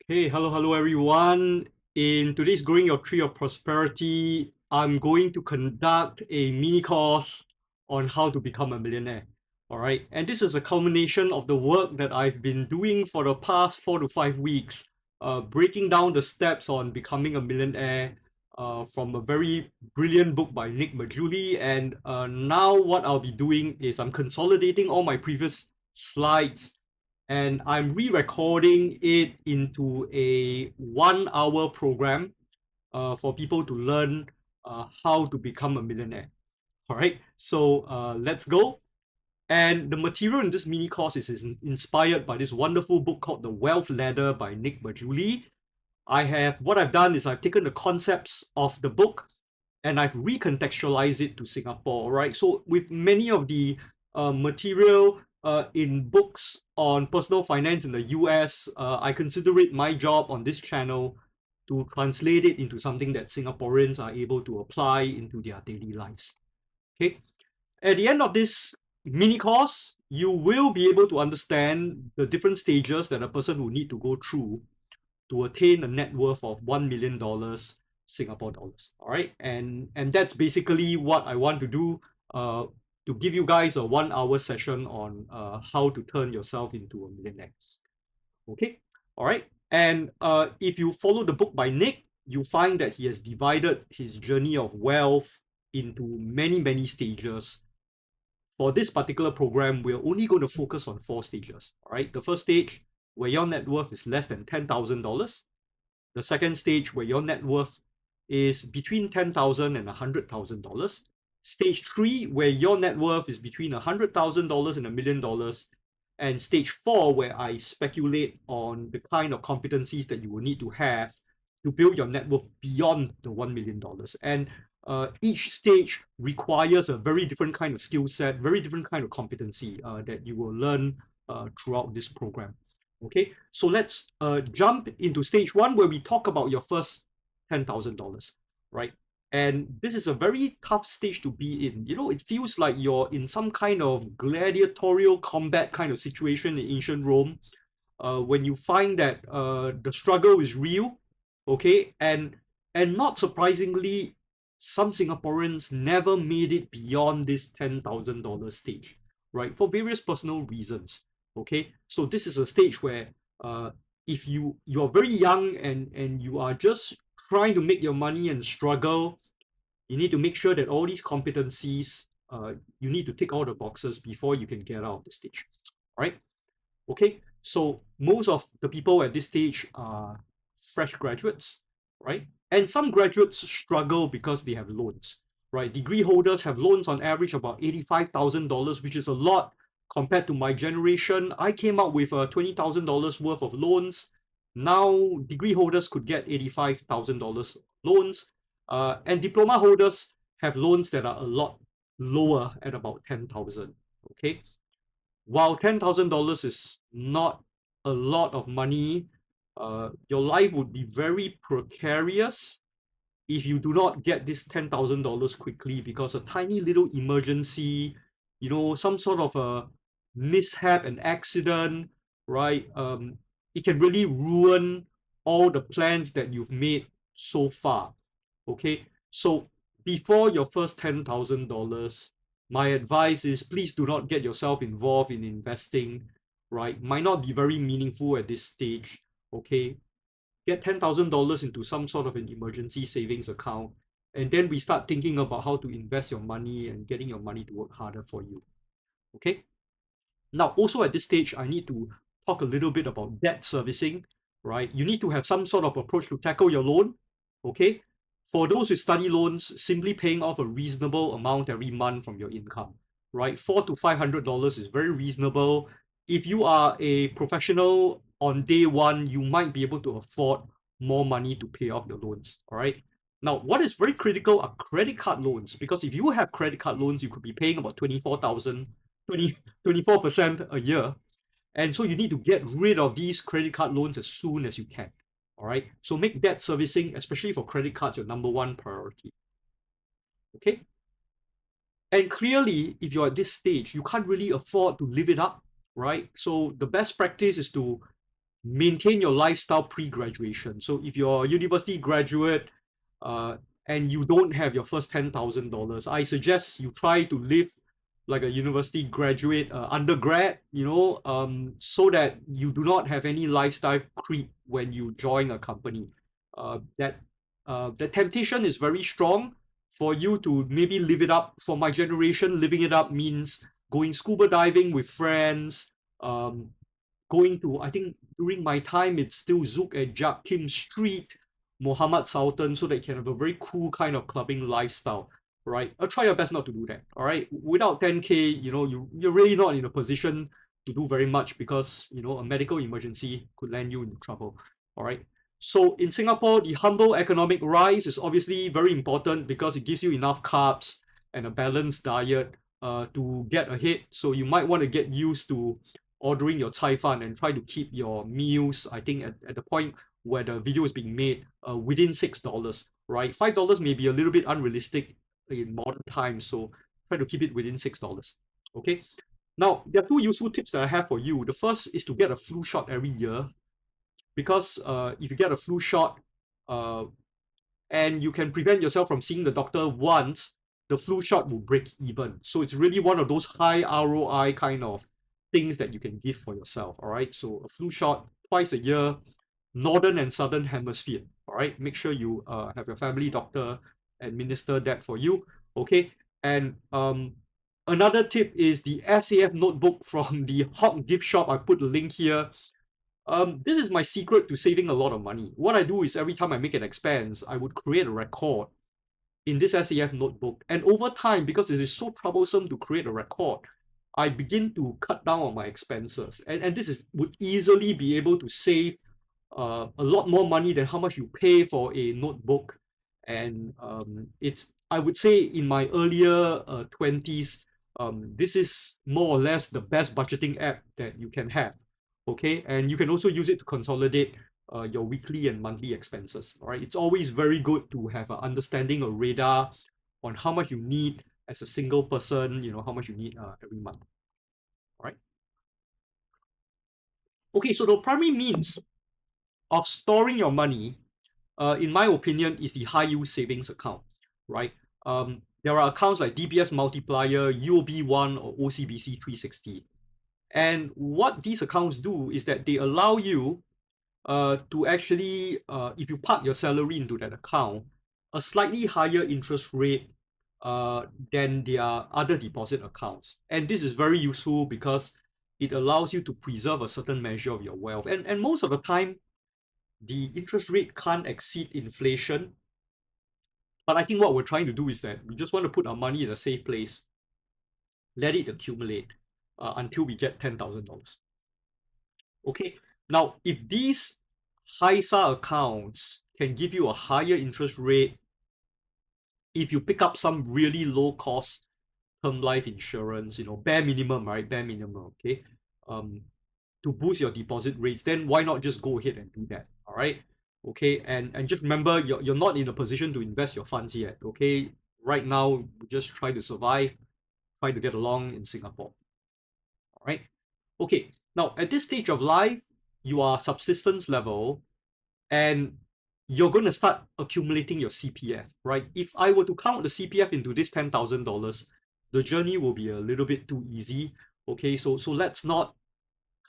Hey, hello everyone. In today's Growing Your Tree of Prosperity, I'm going to conduct a mini course on how to become a millionaire. All right. And this is a culmination of the work that I've been doing for the past 4 to 5 weeks, breaking down the steps on becoming a millionaire from a very brilliant book by Nick Majuli. And now what I'll be doing is I'm consolidating all my previous slides and I'm re-recording it into a 1 hour program for people to learn how to become a millionaire. All right, so let's go. And the material in this mini course is inspired by this wonderful book called The Wealth Ladder by Nick Majuli. What I've done is I've taken the concepts of the book and I've recontextualized it to Singapore, right? So with many of the material in books on personal finance in the US, I consider it my job on this channel to translate it into something that Singaporeans are able to apply into their daily lives. Okay. At the end of this mini course, you will be able to understand the different stages that a person will need to go through to attain a net worth of $1 million Singapore dollars. All right, and that's basically what I want to do. To give you guys a 1 hour session on how to turn yourself into a millionaire. Okay, all right. And if you follow the book by Nick, you find that he has divided his journey of wealth into many stages. For this particular program, we're only going to focus on 4 stages. All right, the first stage where your net worth is less than $10,000. The second stage where your net worth is between $10,000 and $100,000. Stage 3 where your net worth is between $100,000 and $1 million. And stage 4 where I speculate on the kind of competencies that you will need to have to build your net worth beyond the $1 million. And each stage requires a very different kind of skill set, very different kind of competency that you will learn throughout this program. Okay, so let's jump into stage 1 where we talk about your first $10,000, right? And this is a very tough stage to be in. You know, it feels like you're in some kind of gladiatorial combat kind of situation in ancient Rome, when you find that the struggle is real, okay, and not surprisingly, some Singaporeans never made it beyond this $10,000 stage, right, for various personal reasons. Okay, so this is a stage where uh, if you're very young and you are just trying to make your money and struggle, you need to make sure that all these competencies, you need to tick all the boxes before you can get out of the stage, right? Okay, so most of the people at this stage are fresh graduates, right? And some graduates struggle because they have loans, right? Degree holders have loans on average about $85,000, which is a lot compared to my generation. I came up with $20,000 worth of loans. Now, degree holders could get $85,000 loans, and diploma holders have loans that are a lot lower at about 10,000. Okay, while $10,000 is not a lot of money, your life would be very precarious if you do not get this $10,000 quickly, because a tiny little emergency, you know, some sort of a mishap, an accident, right? It can really ruin all the plans that you've made so far. Okay, so before your first $10,000, my advice is please do not get yourself involved in investing, right? Might not be very meaningful at this stage. Okay, get $10,000 into some sort of an emergency savings account, and then we start thinking about how to invest your money and getting your money to work harder for you. Okay, now also at this stage, I need to talk a little bit about debt servicing, right? You need to have some sort of approach to tackle your loan. Okay, for those with study loans, simply paying off a reasonable amount every month from your income, right? $400 to $500 is very reasonable. If you are a professional on day one, you might be able to afford more money to pay off the loans. All right. Now, what is very critical are credit card loans, because if you have credit card loans, you could be paying about 24% a year. And so you need to get rid of these credit card loans as soon as you can. All right. So make debt servicing, especially for credit cards, your number one priority. Okay. And clearly, if you're at this stage, you can't really afford to live it up, right? So the best practice is to maintain your lifestyle pre-graduation. So if you're a university graduate uh, and you don't have your first $10,000, I suggest you try to live like a university graduate, undergrad, so that you do not have any lifestyle creep when you join a company. The temptation is very strong for you to maybe live it up. For my generation, living it up means going scuba diving with friends, um, going to, I think during my time, it's still Zouk and Jack Kim Street, Mohammed Sultan, so that you can have a very cool kind of clubbing lifestyle, right? Try your best not to do that, all right? Without 10K, you're really not in a position to do very much because, a medical emergency could land you in trouble, all right? So in Singapore, the humble economic rise is obviously very important because it gives you enough carbs and a balanced diet to get ahead. So you might want to get used to ordering your cai fan and try to keep your meals, I think, at the point where the video is being made within $6, right? $5 may be a little bit unrealistic in modern times, so try to keep it within $6. Okay. Now, there are two useful tips that I have for you. The first is to get a flu shot every year because if you get a flu shot, uh, and you can prevent yourself from seeing the doctor once, the flu shot will break even. So it's really one of those high ROI kind of things that you can give for yourself. All right. So a flu shot twice a year, northern and southern hemisphere. All right. Make sure you have your family doctor administer that for you. Okay. And another tip is the SAF notebook from the Hawk gift shop. I put the link here. This is my secret to saving a lot of money. What I do is every time I make an expense, I would create a record in this SAF notebook. And over time, because it is so troublesome to create a record, I begin to cut down on my expenses. And this would easily be able to save a lot more money than how much you pay for a notebook. And I would say in my earlier 20s, this is more or less the best budgeting app that you can have. Okay, and you can also use it to consolidate your weekly and monthly expenses. All right, it's always very good to have an understanding or radar on how much you need as a single person. How much you need every month. All right. Okay, so the primary means of storing your money, in my opinion, is the high yield savings account. Right. There are accounts like DBS Multiplier, UOB1, or OCBC 360. And what these accounts do is that they allow you to actually, if you park your salary into that account, a slightly higher interest rate than their other deposit accounts. And this is very useful because it allows you to preserve a certain measure of your wealth. And most of the time, the interest rate can't exceed inflation. But I think what we're trying to do is that we just want to put our money in a safe place, let it accumulate until we get $10,000. Okay, now if these HISA accounts can give you a higher interest rate if you pick up some really low cost term life insurance, bare minimum, right? Bare minimum, okay? To boost your deposit rates, then why not just go ahead and do that? All right. Okay. And just remember you're not in a position to invest your funds yet. Okay. Right now, just try to survive, try to get along in Singapore. All right. Okay. Now, at this stage of life, you are subsistence level and you're going to start accumulating your CPF, right? If I were to count the CPF into this $10,000, the journey will be a little bit too easy. Okay, so let's not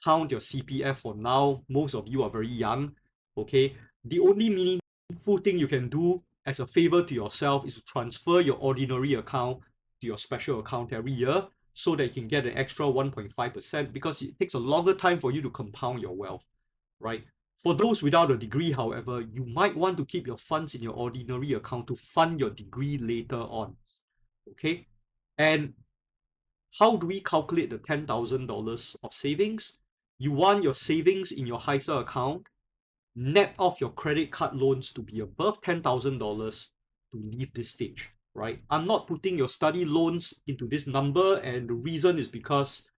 count your CPF for now. Most of you are very young. Okay, the only meaningful thing you can do as a favor to yourself is to transfer your ordinary account to your special account every year so that you can get an extra 1.5% because it takes a longer time for you to compound your wealth, right? For those without a degree, however, you might want to keep your funds in your ordinary account to fund your degree later on. Okay? And how do we calculate the $10,000 of savings? You want your savings in your HISA account, net off your credit card loans to be above $10,000 to leave this stage, right? I'm not putting your study loans into this number, and the reason is because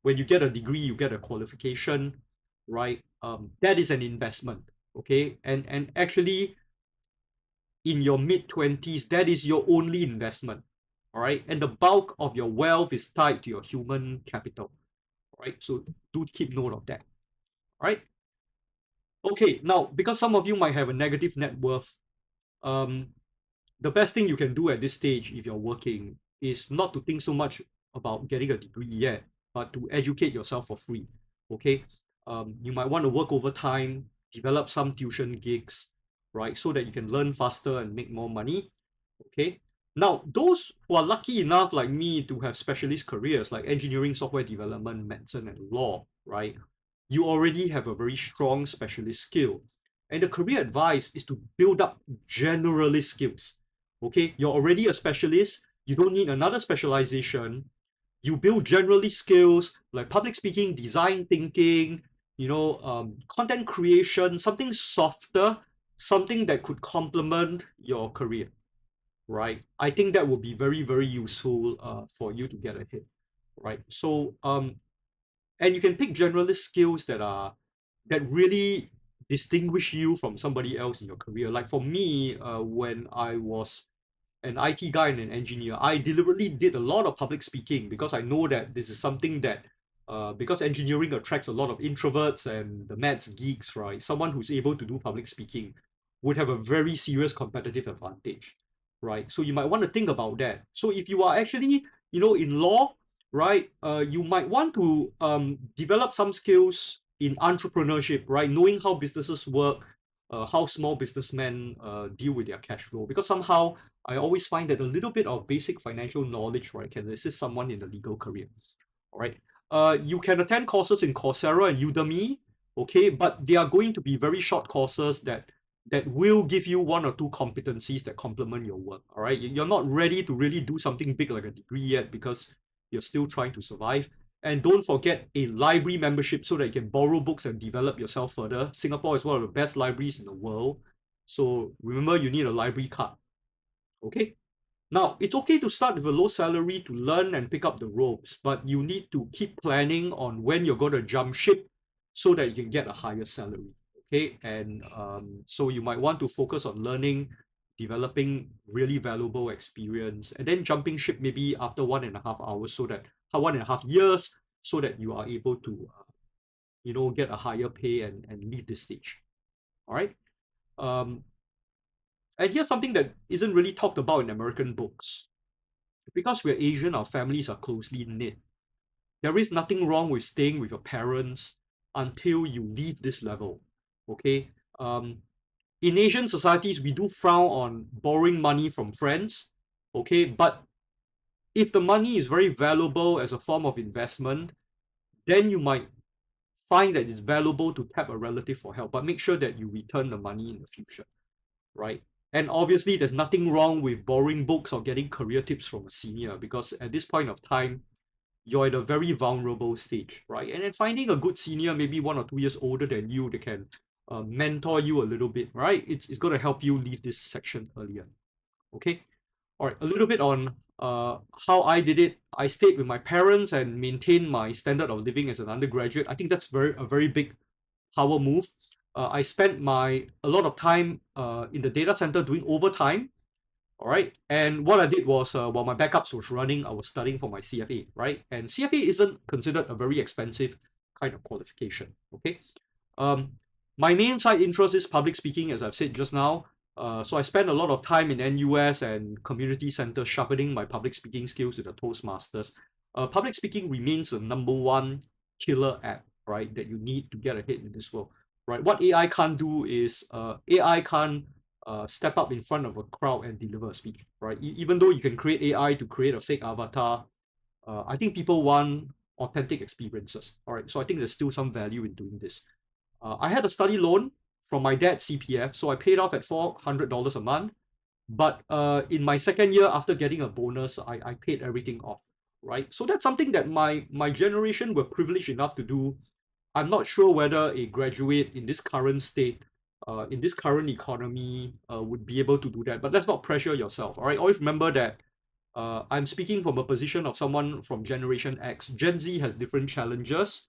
when you get a degree, you get a qualification, right? That is an investment, okay? And actually, in your mid-20s, that is your only investment, all right? And the bulk of your wealth is tied to your human capital, all right? So do keep note of that, all right? Okay, now because some of you might have a negative net worth, um, the best thing you can do at this stage if you're working is not to think so much about getting a degree yet, but to educate yourself for free. Okay, you might want to work overtime, develop some tuition gigs, right, so that you can learn faster and make more money. Okay, now those who are lucky enough like me to have specialist careers like engineering, software development, medicine, and law, right, you already have a very strong specialist skill. And the career advice is to build up generalist skills. Okay, you're already a specialist, you don't need another specialization. You build generally skills like public speaking, design thinking, content creation, something softer, something that could complement your career, right? I think that would be very, very useful for you to get ahead, right? So and you can pick generalist skills that really distinguish you from somebody else in your career. Like for me, when I was an IT guy and an engineer, I deliberately did a lot of public speaking because I know that this is something that, because engineering attracts a lot of introverts and the maths geeks, right? Someone who's able to do public speaking would have a very serious competitive advantage, right? So you might want to think about that. So if you are actually, in law, right, you might want to develop some skills in entrepreneurship, right? Knowing how businesses work, how small businessmen deal with their cash flow, because somehow I always find that a little bit of basic financial knowledge, right, can assist someone in the legal career. All right. You can attend courses in Coursera and Udemy, okay, but they are going to be very short courses that will give you one or two competencies that complement your work. All right. You're not ready to really do something big like a degree yet because you're still trying to survive. And don't forget a library membership so that you can borrow books and develop yourself further. Singapore is one of the best libraries in the world. So remember, you need a library card. Okay. Now, it's okay to start with a low salary to learn and pick up the ropes, but you need to keep planning on when you're going to jump ship so that you can get a higher salary. Okay. And so you might want to focus on learning, developing really valuable experience, and then jumping ship maybe after 1.5 hours, so that 1.5 years, so that you are able to, get a higher pay and leave this stage. All right. Um, and here's something that isn't really talked about in American books. Because we're Asian, our families are closely knit. There is nothing wrong with staying with your parents until you leave this level. Okay. Um, in Asian societies, we do frown on borrowing money from friends. Okay. But if the money is very valuable as a form of investment, then you might find that it's valuable to tap a relative for help. But make sure that you return the money in the future, right? And obviously, there's nothing wrong with borrowing books or getting career tips from a senior, because at this point of time, you're at a very vulnerable stage, right? And then finding a good senior, maybe 1 or 2 years older than you, that can mentor you a little bit, right? It's going to help you leave this section earlier. Okay. All right. A little bit on how I did it. I stayed with my parents and maintained my standard of living as an undergraduate. I think that's a very big power move. I spent a lot of time in the data center doing overtime. All right. And what I did was, while my backups was running, I was studying for my CFA, right? And CFA isn't considered a very expensive kind of qualification. Okay. Um, my main side interest is public speaking, as I've said just now. So I spent a lot of time in NUS and community centers sharpening my public speaking skills with the Toastmasters. Public speaking remains the number one killer app, right, that you need to get ahead in this world, right? What AI can't do is AI can't step up in front of a crowd and deliver a speech, right? Even though you can create AI to create a fake avatar, I think people want authentic experiences, all right? So I think there's still some value in doing this. I had a study loan from my dad's CPF, so I paid off at $400 a month. But in my second year, after getting a bonus, I paid everything off, right? So that's something that my generation were privileged enough to do. I'm not sure whether a graduate in this current state, in this current economy, would be able to do that. But let's not pressure yourself, all right? Always remember that I'm speaking from a position of someone from Generation X. Gen Z has different challenges,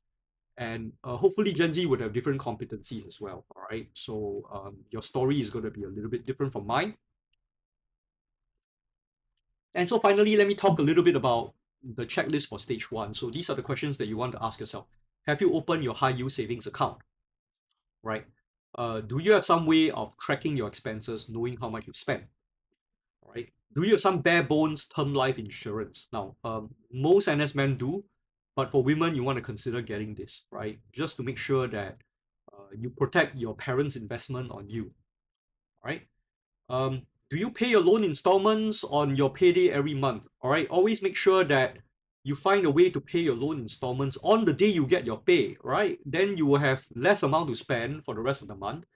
and hopefully Gen Z would have different competencies as well. All right. So your story is going to be a little bit different from mine. And so finally, let me talk a little bit about the checklist for stage one. So these are the questions that you want to ask yourself. Have you opened your high yield savings account? Right. Do you have some way of tracking your expenses, knowing how much you spend? All right. Do you have some bare bones term life insurance? Now, most NS men do, but for women, you want to consider getting this, right? Just to make sure that you protect your parents' investment on you, right? Do you pay your loan installments on your payday every month? All right. Always make sure that you find a way to pay your loan installments on the day you get your pay, right? Then you will have less amount to spend for the rest of the month.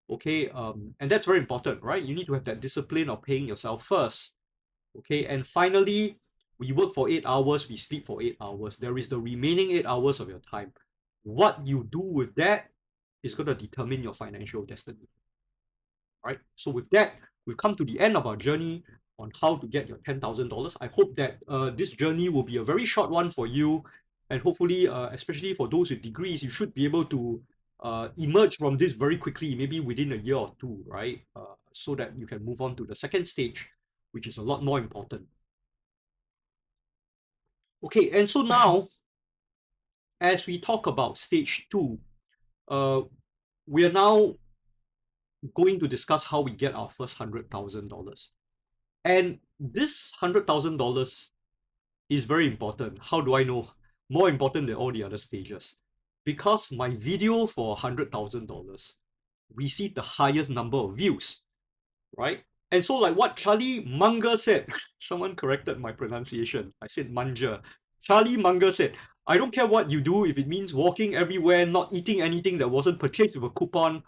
Okay. And that's very important, right? You need to have that discipline of paying yourself first. Okay. And finally, we work for 8 hours, we sleep for 8 hours. There is the remaining 8 hours of your time. What you do with that is going to determine your financial destiny. Right. So with that, we've come to the end of our journey on how to get your $10,000. I hope that this journey will be a very short one for you, and hopefully, especially for those with degrees, you should be able to emerge from this very quickly, maybe within a year or two, right? So that you can move on to the second stage, which is a lot more important. Okay, and so now, as we talk about stage two, uh, we are now going to discuss how we get our first $100,000. And this $100,000 is very important. How do I know? More important than all the other stages. Because my video for $100,000 received the highest number of views, right? And so, like what Charlie Munger said, someone corrected my pronunciation. I said Munger. Charlie Munger said, I don't care what you do, if it means walking everywhere, not eating anything that wasn't purchased with a coupon,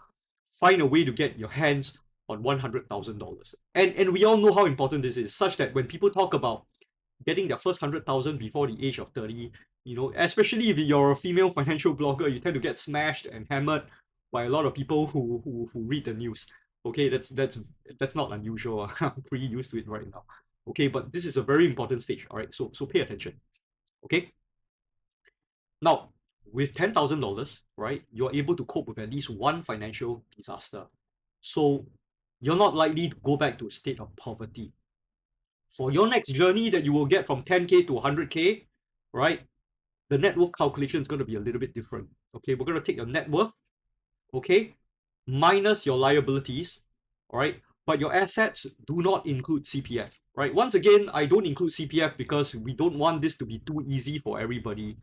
find a way to get your hands on $100,000. And we all know how important this is, such that when people talk about getting their first 100,000 before the age of 30, you know, especially if you're a female financial blogger, you tend to get smashed and hammered by a lot of people who read the news. Okay, that's not unusual. I'm pretty used to it right now. Okay, but this is a very important stage. All right, so pay attention. Okay. Now, with $10,000, right, you're able to cope with at least one financial disaster. So you're not likely to go back to a state of poverty. For your next journey that you will get from 10K to 100K, right, the net worth calculation is going to be a little bit different. Okay, we're going to take your net worth, okay, minus your liabilities, all right, but your assets do not include CPF, right? Once again, I don't include CPF because we don't want this to be too easy for everybody.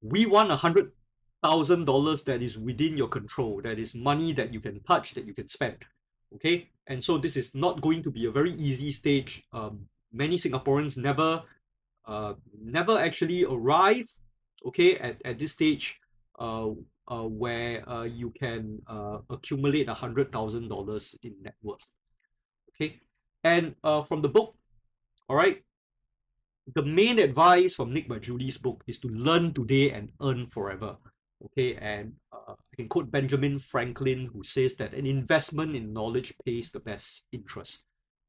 We want $100,000 that is within your control, that is money that you can touch, that you can spend. Okay, and so this is not going to be a very easy stage. Many Singaporeans never actually arrive, okay, at this stage where you can accumulate $100,000 in net worth. Okay, and from the book, all right, the main advice from Nick Majuli's book is to learn today and earn forever. Okay, and I can quote Benjamin Franklin, who says that an investment in knowledge pays the best interest.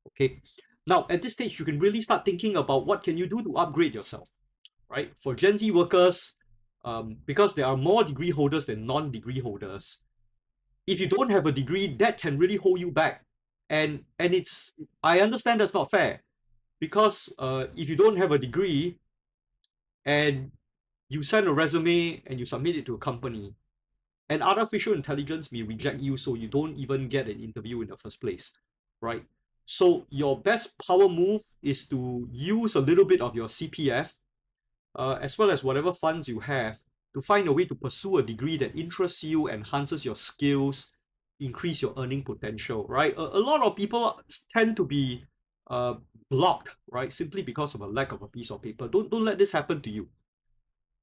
Okay, now at this stage, you can really start thinking about what can you do to upgrade yourself, right? For Gen Z workers, because there are more degree holders than non-degree holders, if you don't have a degree, that can really hold you back. And it's, I understand that's not fair, because if you don't have a degree and you send a resume and you submit it to a company, and artificial intelligence may reject you, so you don't even get an interview in the first place, right? So your best power move is to use a little bit of your CPF, as well as whatever funds you have, to find a way to pursue a degree that interests you, enhances your skills, increase your earning potential, right? A lot of people tend to be uh, blocked, right? Simply because of a lack of a piece of paper. Don't let this happen to you,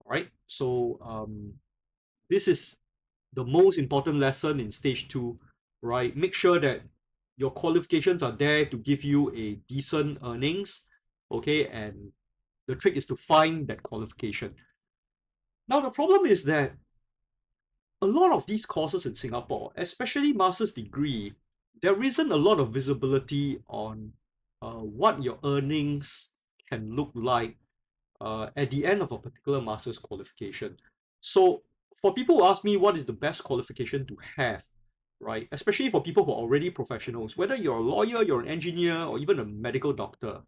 right? So this is the most important lesson in stage two, right? Make sure that your qualifications are there to give you a decent earnings, okay? And the trick is to find that qualification. Now, the problem is that a lot of these courses in Singapore, especially master's degree, there isn't a lot of visibility on what your earnings can look like at the end of a particular master's qualification. So for people who ask me what is the best qualification to have, right, especially for people who are already professionals, whether you're a lawyer, you're an engineer, or even a medical doctor,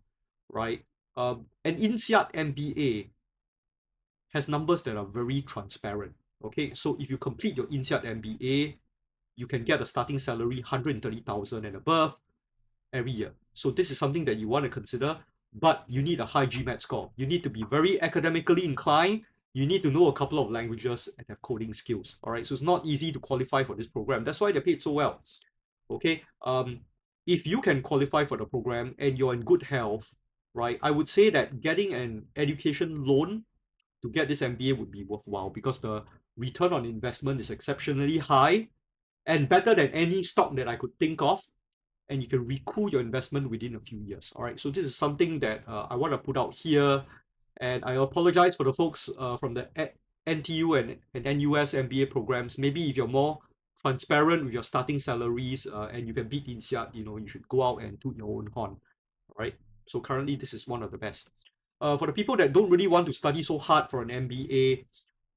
right, an INSEAD MBA has numbers that are very transparent. Okay, so if you complete your INSEAD MBA, you can get a starting salary 130,000 and above every year. So this is something that you want to consider, but you need a high GMAT score. You need to be very academically inclined. You need to know a couple of languages and have coding skills. All right. So it's not easy to qualify for this program. That's why they're paid so well. Okay. If you can qualify for the program and you're in good health, right, I would say that getting an education loan to get this MBA would be worthwhile because the return on investment is exceptionally high and better than any stock that I could think of, and you can recoup your investment within a few years. All right, so this is something that I want to put out here, and I apologize for the folks from the NTU and NUS MBA programs. Maybe if you're more transparent with your starting salaries and you can beat INSEAD, you should go out and toot your own horn. All right, so currently this is one of the best. For the people that don't really want to study so hard for an MBA,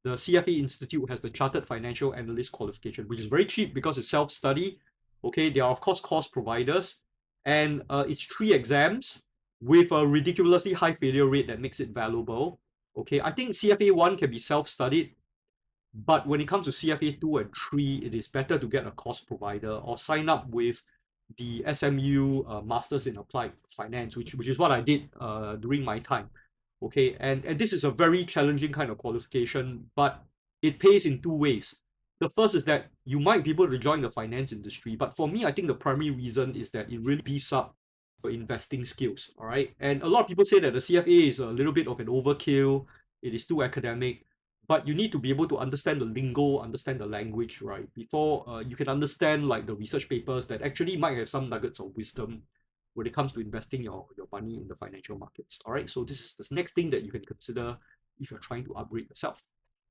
the CFA Institute has the Chartered Financial Analyst qualification, which is very cheap because it's self-study. Okay, they are of course course providers, and it's 3 exams with a ridiculously high failure rate that makes it valuable. Okay, I think CFA 1 can be self-studied, but when it comes to CFA 2 and 3, it is better to get a course provider or sign up with the SMU Masters in Applied Finance, which is what I did during my time. Okay, and this is a very challenging kind of qualification, but it pays in 2 ways. The first is that you might be able to join the finance industry, but for me, I think the primary reason is that it really beefs up your investing skills. All right, and a lot of people say that the CFA is a little bit of an overkill, it is too academic, but you need to be able to understand the lingo, understand the language, right, before you can understand like the research papers that actually might have some nuggets of wisdom when it comes to investing your money in the financial markets. All right, so this is the next thing that you can consider if you're trying to upgrade yourself.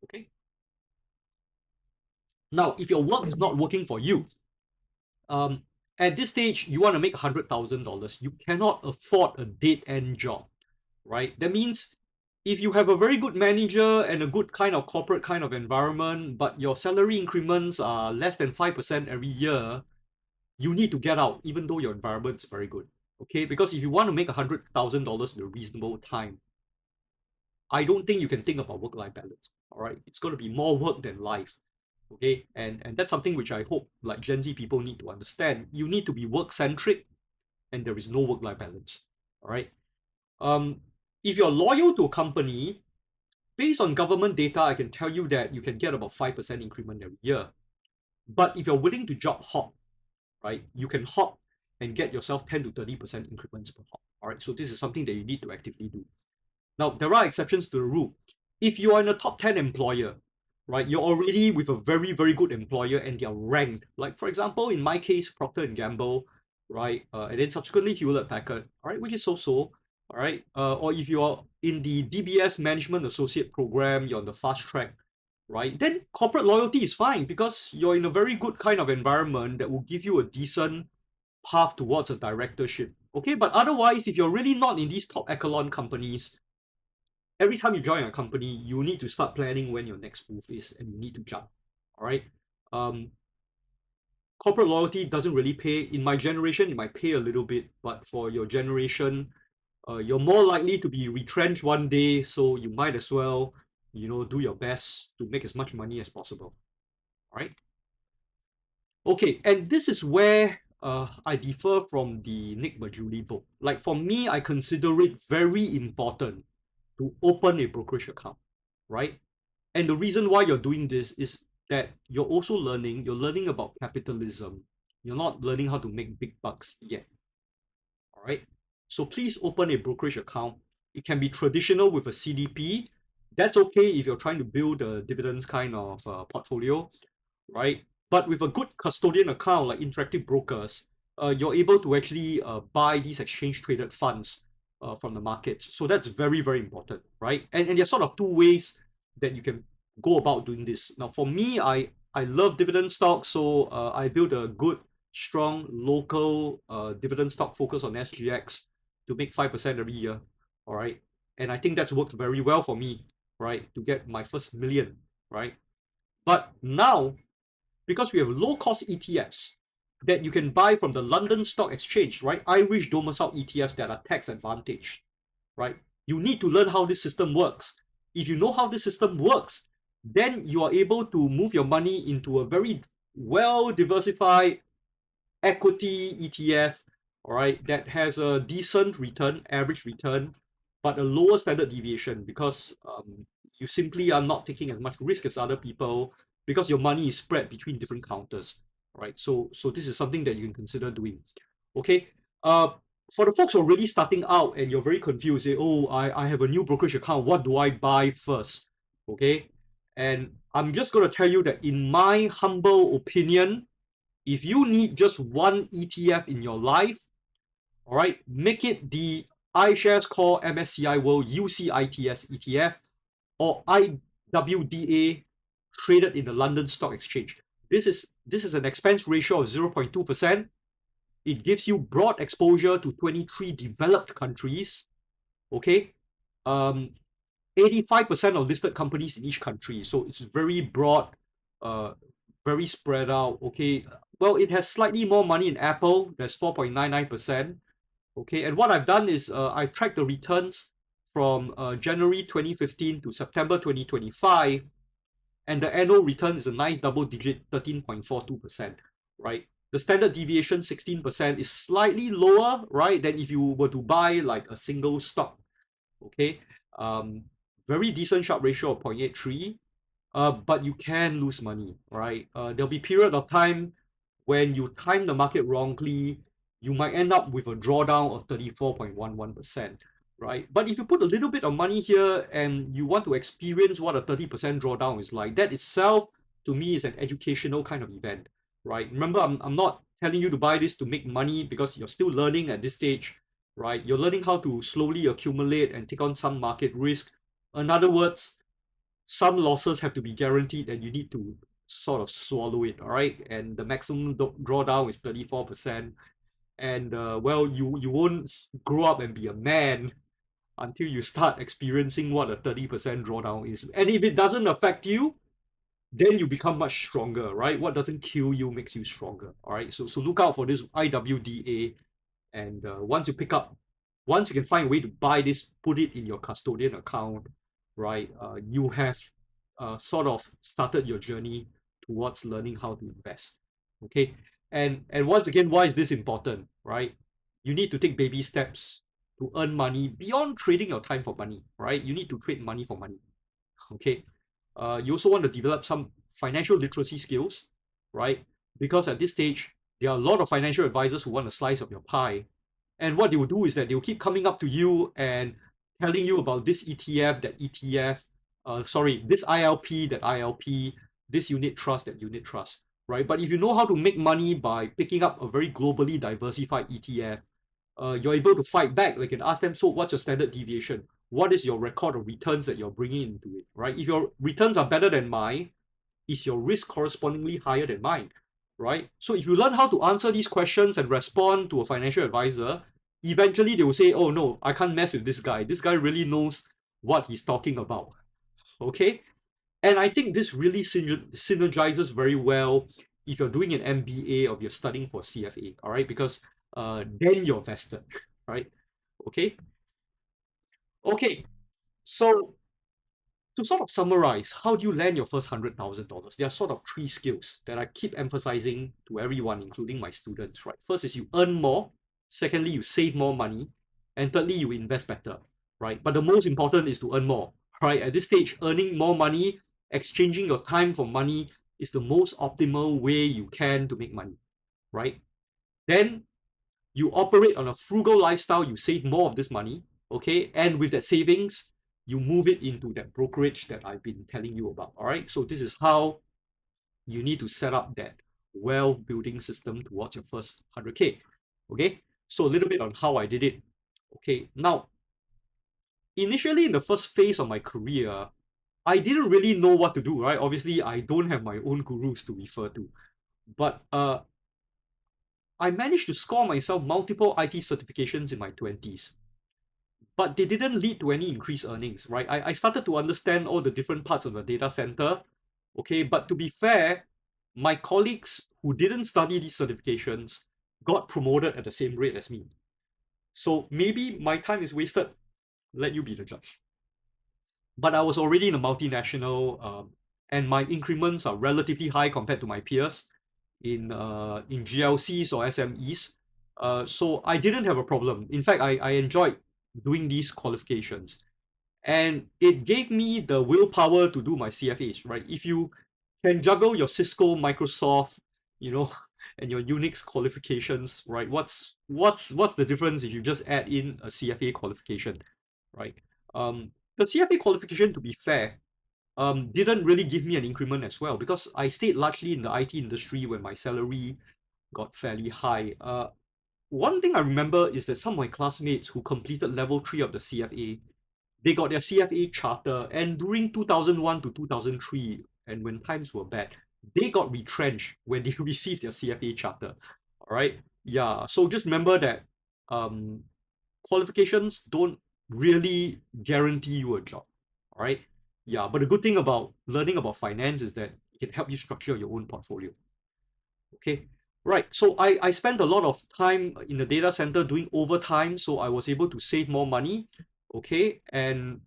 Okay. Now, if your work is not working for you, at this stage, you want to make $100,000. You cannot afford a dead-end job, right? That means if you have a very good manager and a good kind of corporate kind of environment, but your salary increments are less than 5% every year, you need to get out, even though your environment is very good. Okay, because if you want to make $100,000 in a reasonable time, I don't think you can think about work-life balance. All right, it's going to be more work than life. Okay, and that's something which I hope like Gen Z people need to understand. You need to be work-centric, and there is no work-life balance. All right. If you're loyal to a company, based on government data, I can tell you that you can get about 5% increment every year. But if you're willing to job hop, right, you can hop and get yourself 10 to 30% increments per hop. All right, so this is something that you need to actively do. Now, there are exceptions to the rule. If you are in a top 10 employer, right, you're already with a very, very good employer and they're ranked. Like, for example, in my case, Procter & Gamble, right, and then subsequently Hewlett-Packard, all right, which is so-so, all right, or if you're in the DBS Management Associate Program, you're on the fast track, right, then corporate loyalty is fine because you're in a very good kind of environment that will give you a decent path towards a directorship. Okay, but otherwise, if you're really not in these top echelon companies, every time you join a company, you need to start planning when your next move is, and you need to jump. All right. Corporate loyalty doesn't really pay. In my generation, it might pay a little bit, but for your generation, you're more likely to be retrenched one day, so you might as well, do your best to make as much money as possible. All right. Okay, and this is where I differ from the Nick Majuli book. Like for me, I consider it very important to open a brokerage account, right? And the reason why you're doing this is that you're also you're learning about capitalism. You're not learning how to make big bucks yet. All right. So please open a brokerage account. It can be traditional with a CDP. That's okay if you're trying to build a dividends kind of portfolio, right? But with a good custodian account like Interactive Brokers, you're able to actually buy these exchange traded funds from the markets. So that's very, very important, right? And there's sort of 2 ways that you can go about doing this. Now, for me, I love dividend stocks, so I build a good, strong local dividend stock focus on SGX to make 5% every year, all right? And I think that's worked very well for me, right, to get my first million, right? But now, because we have low-cost ETFs that you can buy from the London Stock Exchange, right? Irish domicile ETFs that are tax advantaged, right? You need to learn how this system works. If you know how this system works, then you are able to move your money into a very well-diversified equity ETF, all right, that has a decent return, average return, but a lower standard deviation because you simply are not taking as much risk as other people because your money is spread between different counters, right? So this is something that you can consider doing. Okay. Uh, for the folks who are really starting out and you're very confused, say, oh, I have a new brokerage account. What do I buy first? Okay. And I'm just going to tell you that in my humble opinion, if you need just one ETF in your life, all right, make it the iShares Core MSCI World UCITS ETF or IWDA traded in the London Stock Exchange. This is an expense ratio of 0.2%. It gives you broad exposure to 23 developed countries. Okay. 85% of listed companies in each country. So it's very broad, uh, very spread out. Okay. Well, it has slightly more money in Apple. That's 4.99%. Okay. And what I've done is I've tracked the returns from January 2015 to September 2025. And the annual return is a nice double digit 13.42%, right? The standard deviation 16% is slightly lower, right, than if you were to buy like a single stock. Okay. Um, very decent Sharpe ratio of 0.83. But you can lose money, right? There'll be period of time when you time the market wrongly, you might end up with a drawdown of 34.11%, right? But if you put a little bit of money here and you want to experience what a 30% drawdown is like, that itself to me is an educational kind of event, right? Remember, I'm not telling you to buy this to make money because you're still learning at this stage, right? You're learning how to slowly accumulate and take on some market risk. In other words, some losses have to be guaranteed and you need to sort of swallow it, all right? And the maximum drawdown is 34%. And well, you won't grow up and be a man until you start experiencing what a 30% drawdown is. And if it doesn't affect you, then you become much stronger, right? What doesn't kill you makes you stronger, all right? So look out for this IWDA. And once you can find a way to buy this, put it in your custodian account, right? You have sort of started your journey towards learning how to invest. Okay. And once again, why is this important, right? You need to take baby steps to earn money beyond trading your time for money, right? You need to trade money for money. Okay. You also want to develop some financial literacy skills, right? Because at this stage, there are a lot of financial advisors who want a slice of your pie. And what they will do is that they will keep coming up to you and telling you about this ETF, that ETF, this ILP, that ILP, this unit trust, that unit trust, right? But if you know how to make money by picking up a very globally diversified ETF, you're able to fight back. Like, you can ask them, so what's your standard deviation? What is your record of returns that you're bringing into it, right? If your returns are better than mine, is your risk correspondingly higher than mine, right? So if you learn how to answer these questions and respond to a financial advisor, eventually they will say, oh no, I can't mess with this guy. This guy really knows what he's talking about, okay? And I think this really synergizes very well if you're doing an MBA or you're studying for CFA, all right? Because then you're vested, right? Okay. Okay. So to sort of summarize, how do you land your first $100,000? There are sort of three skills that I keep emphasizing to everyone, including my students, right? First is you earn more. Secondly, you save more money. And thirdly, you invest better, right? But the most important is to earn more, right? At this stage, earning more money, exchanging your time for money is the most optimal way you can to make money, right? Then you operate on a frugal lifestyle, you save more of this money, okay? And with that savings, you move it into that brokerage that I've been telling you about, all right? So this is how you need to set up that wealth building system towards your first 100K, okay? So a little bit on how I did it. Okay, now, initially in the first phase of my career, I didn't really know what to do, right? Obviously, I don't have my own gurus to refer to, but I managed to score myself multiple IT certifications in my 20s, but they didn't lead to any increased earnings, right? I started to understand all the different parts of the data center, okay? But to be fair, my colleagues who didn't study these certifications got promoted at the same rate as me. So maybe my time is wasted. Let you be the judge. But I was already in a multinational, and my increments are relatively high compared to my peers. in GLCs or SMEs. So I didn't have a problem. In fact, I enjoyed doing these qualifications. And it gave me the willpower to do my CFAs, right? If you can juggle your Cisco, Microsoft, you know, and your Unix qualifications, right? What's the difference if you just add in a CFA qualification, right? The CFA qualification, to be fair, didn't really give me an increment as well because I stayed largely in the IT industry when my salary got fairly high. One thing I remember is that some of my classmates who completed level 3 of the CFA, they got their CFA charter, and during 2001 to 2003, and when times were bad, they got retrenched when they received their CFA charter. All right. Yeah. So just remember that um, qualifications don't really guarantee you a job. All right. Yeah. But the good thing about learning about finance is that it can help you structure your own portfolio. Okay. Right. So I spent a lot of time in the data center doing overtime, so I was able to save more money. Okay. And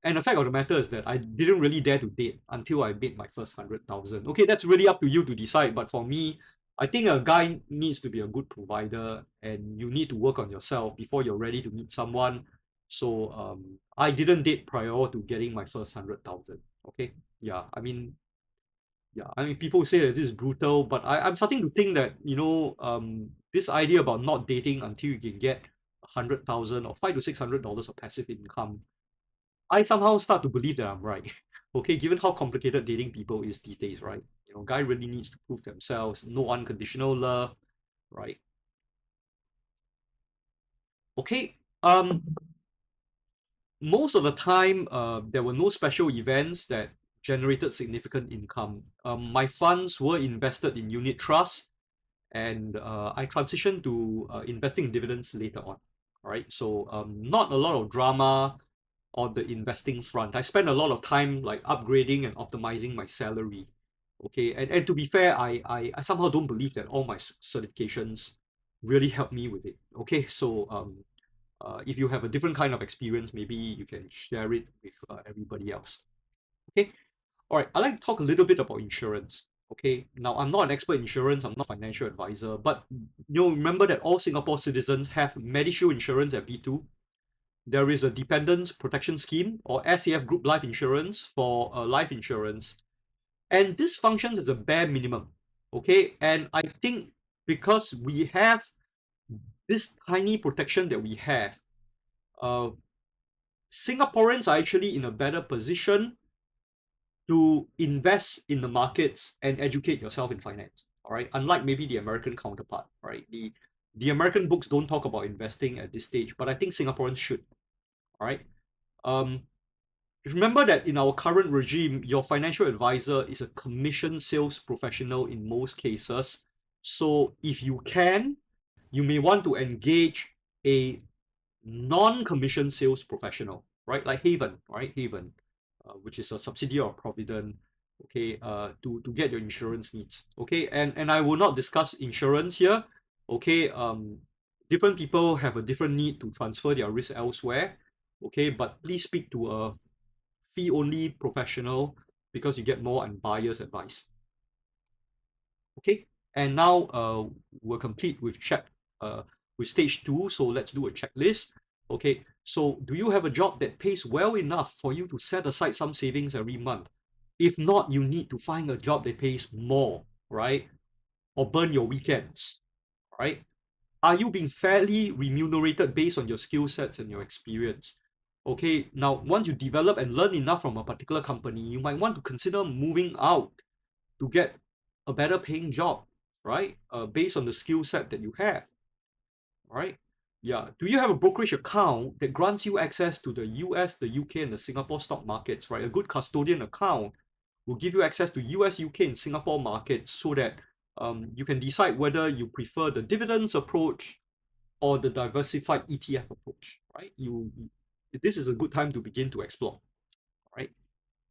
the fact of the matter is that I didn't really dare to date until I made my first 100,000. Okay, that's really up to you to decide. But for me, I think a guy needs to be a good provider, and you need to work on yourself before you're ready to meet someone. So I didn't date prior to getting my first 100,000. Okay. Yeah. I mean, people say that this is brutal, but I'm starting to think that, this idea about not dating until you can get 100,000 or $500 to $600 of passive income, I somehow start to believe that I'm right. Okay, given how complicated dating people is these days, right? Guy really needs to prove themselves, no unconditional love, right? Okay, most of the time, there were no special events that generated significant income. My funds were invested in unit trusts, and I transitioned to investing in dividends later on. All right, so not a lot of drama on the investing front. I spent a lot of time like upgrading and optimizing my salary. Okay, and to be fair, I somehow don't believe that all my certifications really helped me with it. Okay, so if you have a different kind of experience, maybe you can share it with everybody else. Okay, all right. I'd like to talk a little bit about insurance. Okay, now I'm not an expert in insurance, I'm not a financial advisor, but remember that all Singapore citizens have MediShield insurance at B2. There is a dependents protection scheme or SAF group life insurance for life insurance. And this functions as a bare minimum. Okay, and I think because we have this tiny protection that we have, uh, Singaporeans are actually in a better position to invest in the markets and educate yourself in finance. All right, unlike maybe the American counterpart. Right, the American books don't talk about investing at this stage, but I think Singaporeans should. All right. Um, Remember that in our current regime, your financial advisor is a commission sales professional in most cases. So if you can, you may want to engage a non-commission sales professional, right? Like Haven, right? Haven, which is a subsidiary of Provident, okay, to get your insurance needs, okay? And I will not discuss insurance here, okay? Different people have a different need to transfer their risk elsewhere, okay? But please speak to a fee-only professional because you get more unbiased advice. Okay, and now we're complete with with stage 2. So let's do a checklist. Okay, so do you have a job that pays well enough for you to set aside some savings every month? If not, you need to find a job that pays more, right? Or burn your weekends, right? Are you being fairly remunerated based on your skill sets and your experience? Okay, now once you develop and learn enough from a particular company, you might want to consider moving out to get a better paying job, right? Based on the skill set that you have, right? Yeah. Do you have a brokerage account that grants you access to the US, the UK, and the Singapore stock markets, right? A good custodian account will give you access to US, UK, and Singapore markets so that you can decide whether you prefer the dividends approach or the diversified ETF approach, right? This is a good time to begin to explore, right?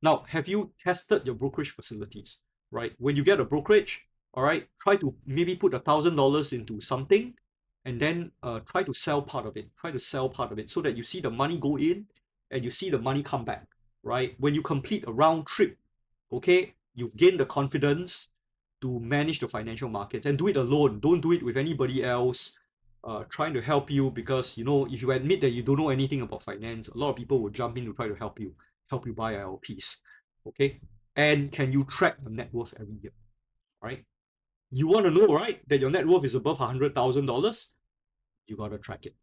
Now, have you tested your brokerage facilities, right? When you get a brokerage, all right, try to maybe put $1,000 into something and then try to sell part of it. Try to sell part of it so that you see the money go in and you see the money come back, right? When you complete a round trip, okay, you've gained the confidence to manage the financial markets and do it alone. Don't do it with anybody else trying to help you, because if you admit that you don't know anything about finance, a lot of people will jump in to try to help you buy LPs. Okay, and can you track your net worth every year? Right? You want to know, right, that your net worth is above $100,000? You got to track it.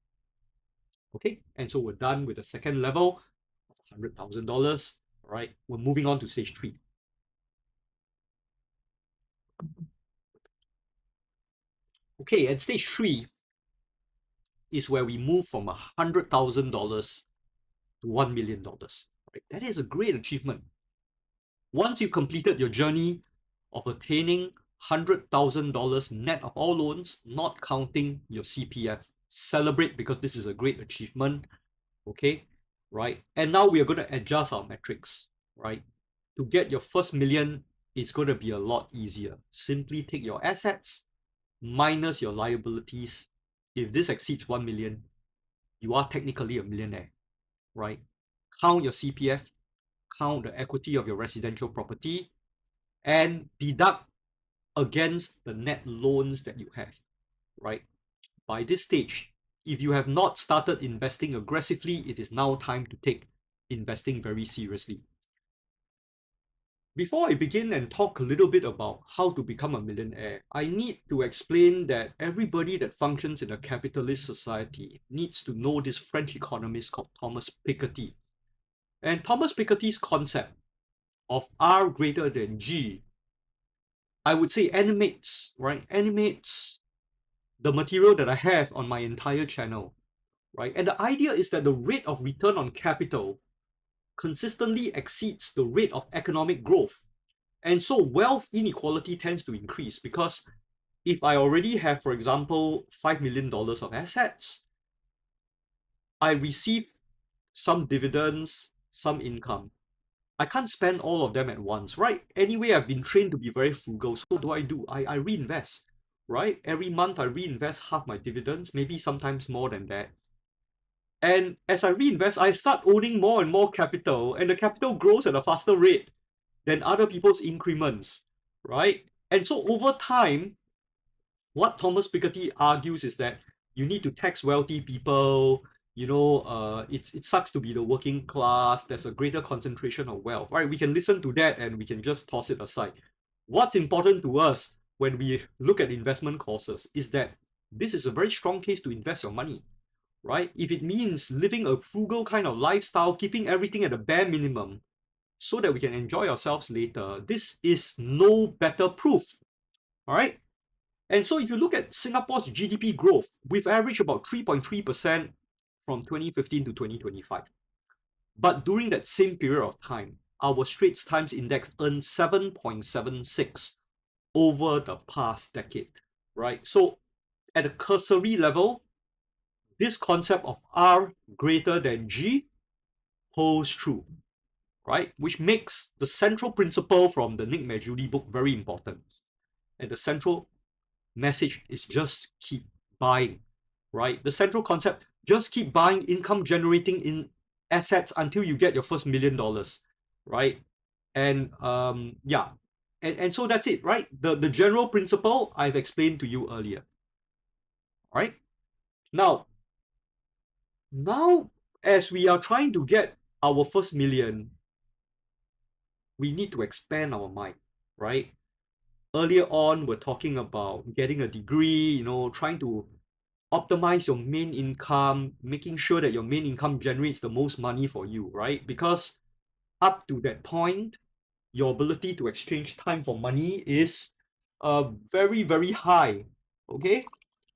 Okay, and so we're done with the second level of $100,000. All right, we're moving on to stage 3. Okay, and stage 3 is where we move from $100,000 to $1 million. Right? That is a great achievement. Once you completed your journey of attaining $100,000 net of all loans, not counting your CPF, celebrate, because this is a great achievement. Okay, right? And now we are going to adjust our metrics, right? To get your first million, it's going to be a lot easier. Simply take your assets minus your liabilities. If this exceeds 1 million, you are technically a millionaire, right? Count your CPF, count the equity of your residential property, and deduct against the net loans that you have, right? By this stage, if you have not started investing aggressively, it is now time to take investing very seriously. Before I begin and talk a little bit about how to become a millionaire, I need to explain that everybody that functions in a capitalist society needs to know this French economist called Thomas Piketty. And Thomas Piketty's concept of R greater than G, I would say animates the material that I have on my entire channel, right? And the idea is that the rate of return on capital consistently exceeds the rate of economic growth. And so wealth inequality tends to increase, because if I already have, for example, $5 million of assets, I receive some dividends, some income. I can't spend all of them at once, right? Anyway, I've been trained to be very frugal. So what do? I reinvest, right? Every month I reinvest half my dividends, maybe sometimes more than that. And as I reinvest, I start owning more and more capital, and the capital grows at a faster rate than other people's increments, right? And so over time, what Thomas Piketty argues is that you need to tax wealthy people. It sucks to be the working class. There's a greater concentration of wealth, right? We can listen to that and we can just toss it aside. What's important to us when we look at investment courses is that this is a very strong case to invest your money, right? If it means living a frugal kind of lifestyle, keeping everything at a bare minimum so that we can enjoy ourselves later, this is no better proof, all right? And so if you look at Singapore's GDP growth, we've averaged about 3.3% from 2015 to 2025. But during that same period of time, our Straits Times Index earned 7.76 over the past decade, right? So at a cursory level, this concept of R greater than G holds true, right? Which makes the central principle from the Nick Majuli book very important. And the central message is just keep buying, right? The central concept, just keep buying income generating in assets until you get your first $1 million, right? And yeah, and so that's it, right? The general principle I've explained to you earlier, right? Now, as we are trying to get our first million, we need to expand our mind, right? Earlier on, we're talking about getting a degree, trying to optimize your main income, making sure that your main income generates the most money for you, right? Because up to that point, your ability to exchange time for money is very, very high, okay?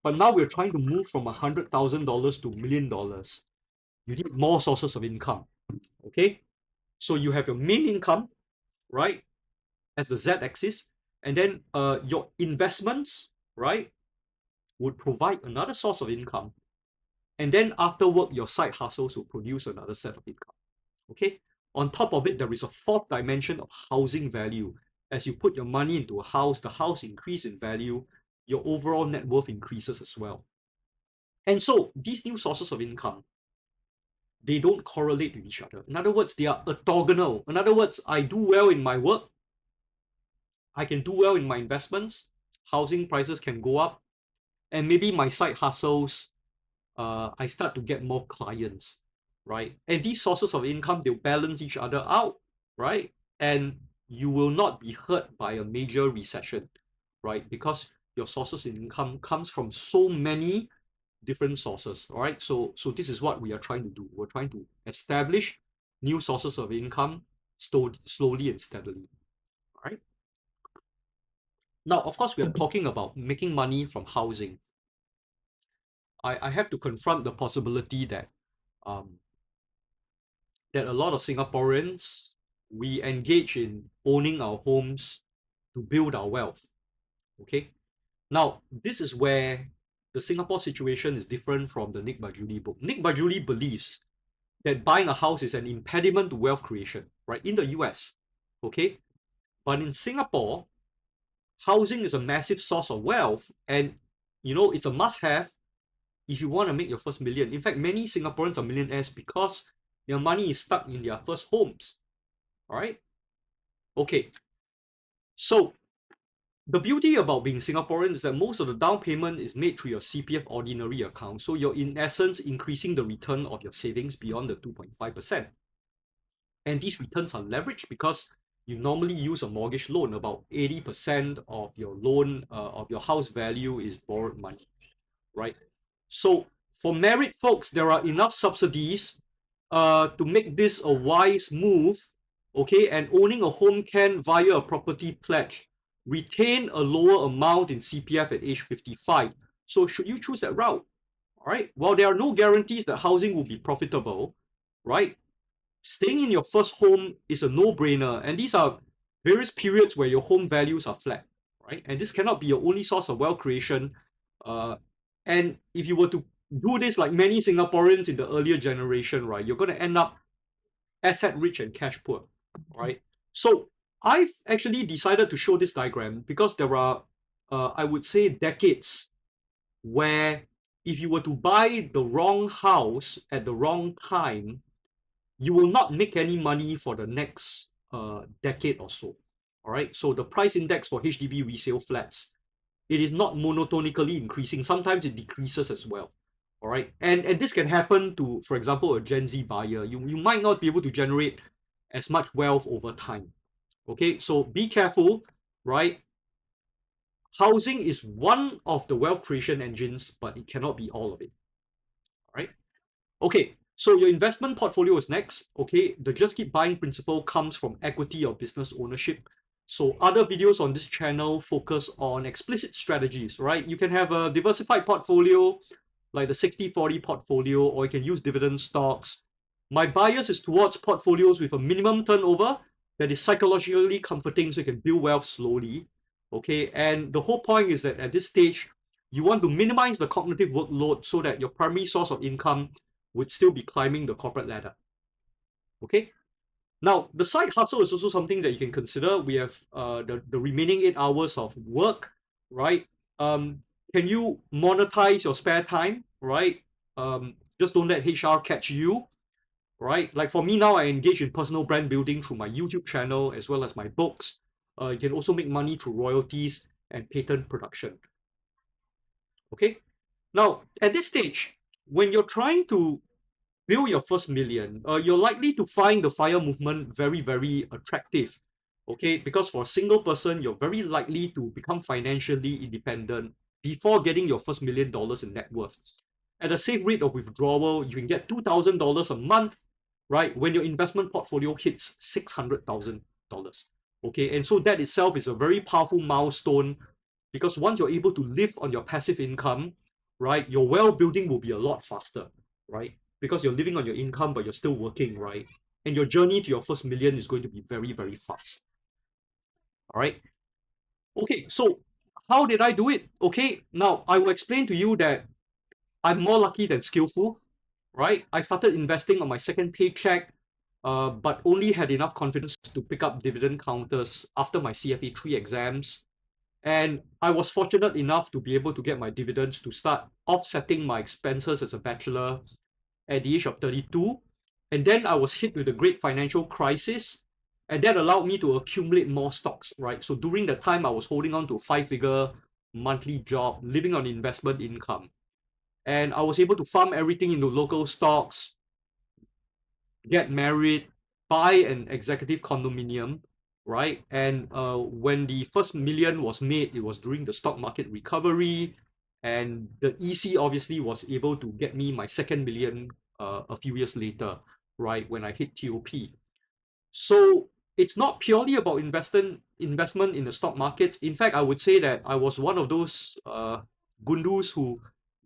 But now we're trying to move from $100,000 to $1 million. You need more sources of income, okay? So you have your main income, right, as the z-axis, and then your investments, right, would provide another source of income. And then after work, your side hustles will produce another set of income, okay? On top of it, there is a fourth dimension of housing value. As you put your money into a house, the house increases in value, your overall net worth increases as well. And so these new sources of income, they don't correlate with each other. In other words, they are orthogonal. In other words, I do well in my work, I can do well in my investments, housing prices can go up, and maybe my side hustles, I start to get more clients, right? And these sources of income, they'll balance each other out, right? And you will not be hurt by a major recession, right? Because your sources of income comes from so many different sources, all right? So this is what we are trying to do. We're trying to establish new sources of income slowly and steadily, all right? Now, of course, we are talking about making money from housing. I have to confront the possibility um, that a lot of Singaporeans, we engage in owning our homes to build our wealth. Okay. Now, this is where the Singapore situation is different from the Nick Bajuli book. Nick Bajuli believes that buying a house is an impediment to wealth creation, right? In the US. Okay. But in Singapore, housing is a massive source of wealth, and it's a must-have if you want to make your first million. In fact, many Singaporeans are millionaires because their money is stuck in their first homes. All right. Okay. So the beauty about being Singaporean is that most of the down payment is made through your CPF ordinary account. So you're in essence increasing the return of your savings beyond the 2.5%. And these returns are leveraged because you normally use a mortgage loan. About 80% of your loan, of your house value is borrowed money, right? So for married folks, there are enough subsidies to make this a wise move, okay? And owning a home can, via a property pledge, retain a lower amount in CPF at age 55. So should you choose that route, all right? While there are no guarantees that housing will be profitable, right? Staying in your first home is a no-brainer, and these are various periods where your home values are flat, right? And this cannot be your only source of wealth creation. And if you were to do this like many Singaporeans in the earlier generation, right, you're going to end up asset rich and cash poor, right? So I've actually decided to show this diagram because there are, I would say, decades where if you were to buy the wrong house at the wrong time, you will not make any money for the next decade or so. All right. So the price index for HDB resale flats, it is not monotonically increasing. Sometimes it decreases as well. All right. And this can happen to, for example, a Gen Z buyer. You might not be able to generate as much wealth over time. Okay. So be careful, right? Housing is one of the wealth creation engines, but it cannot be all of it. All right. Okay, so your investment portfolio is next. Okay, the just keep buying principle comes from equity or business ownership. So other videos on this channel focus on explicit strategies, right? You can have a diversified portfolio like the 60-40 portfolio, or you can use dividend stocks. My bias is towards portfolios with a minimum turnover that is psychologically comforting so you can build wealth slowly. Okay, and the whole point is that at this stage, you want to minimize the cognitive workload so that your primary source of income would still be climbing the corporate ladder. Okay. Now, the side hustle is also something that you can consider. We have the remaining 8 hours of work, right? Can you monetize your spare time, right? Just don't let HR catch you, right? Like for me now, I engage in personal brand building through my YouTube channel as well as my books. You can also make money through royalties and patent production. Okay. Now, at this stage, when you're trying to build your first million, you're likely to find the FIRE movement very, very attractive. Okay, because for a single person, you're very likely to become financially independent before getting your first $1 million in net worth. At a safe rate of withdrawal, you can get $2,000 a month, right? When your investment portfolio hits $600,000. Okay, and so that itself is a very powerful milestone because once you're able to live on your passive income, right, your wealth building will be a lot faster, right? Because you're living on your income, but you're still working, right? And your journey to your first million is going to be very, very fast. All right. Okay, so how did I do it? Okay, now I will explain to you that I'm more lucky than skillful, right? I started investing on my second paycheck, but only had enough confidence to pick up dividend counters after my CFA 3 exams. And I was fortunate enough to be able to get my dividends to start offsetting my expenses as a bachelor at the age of 32. And then I was hit with a great financial crisis. And that allowed me to accumulate more stocks, right? So during the time, I was holding on to a 5-figure monthly job, living on investment income. And I was able to farm everything into local stocks, get married, buy an executive condominium, right? And when the first million was made, it was during the stock market recovery. And the EC obviously was able to get me my second million a few years later, right? When I hit TOP. So it's not purely about investment in the stock markets. In fact, I would say that I was one of those gundus who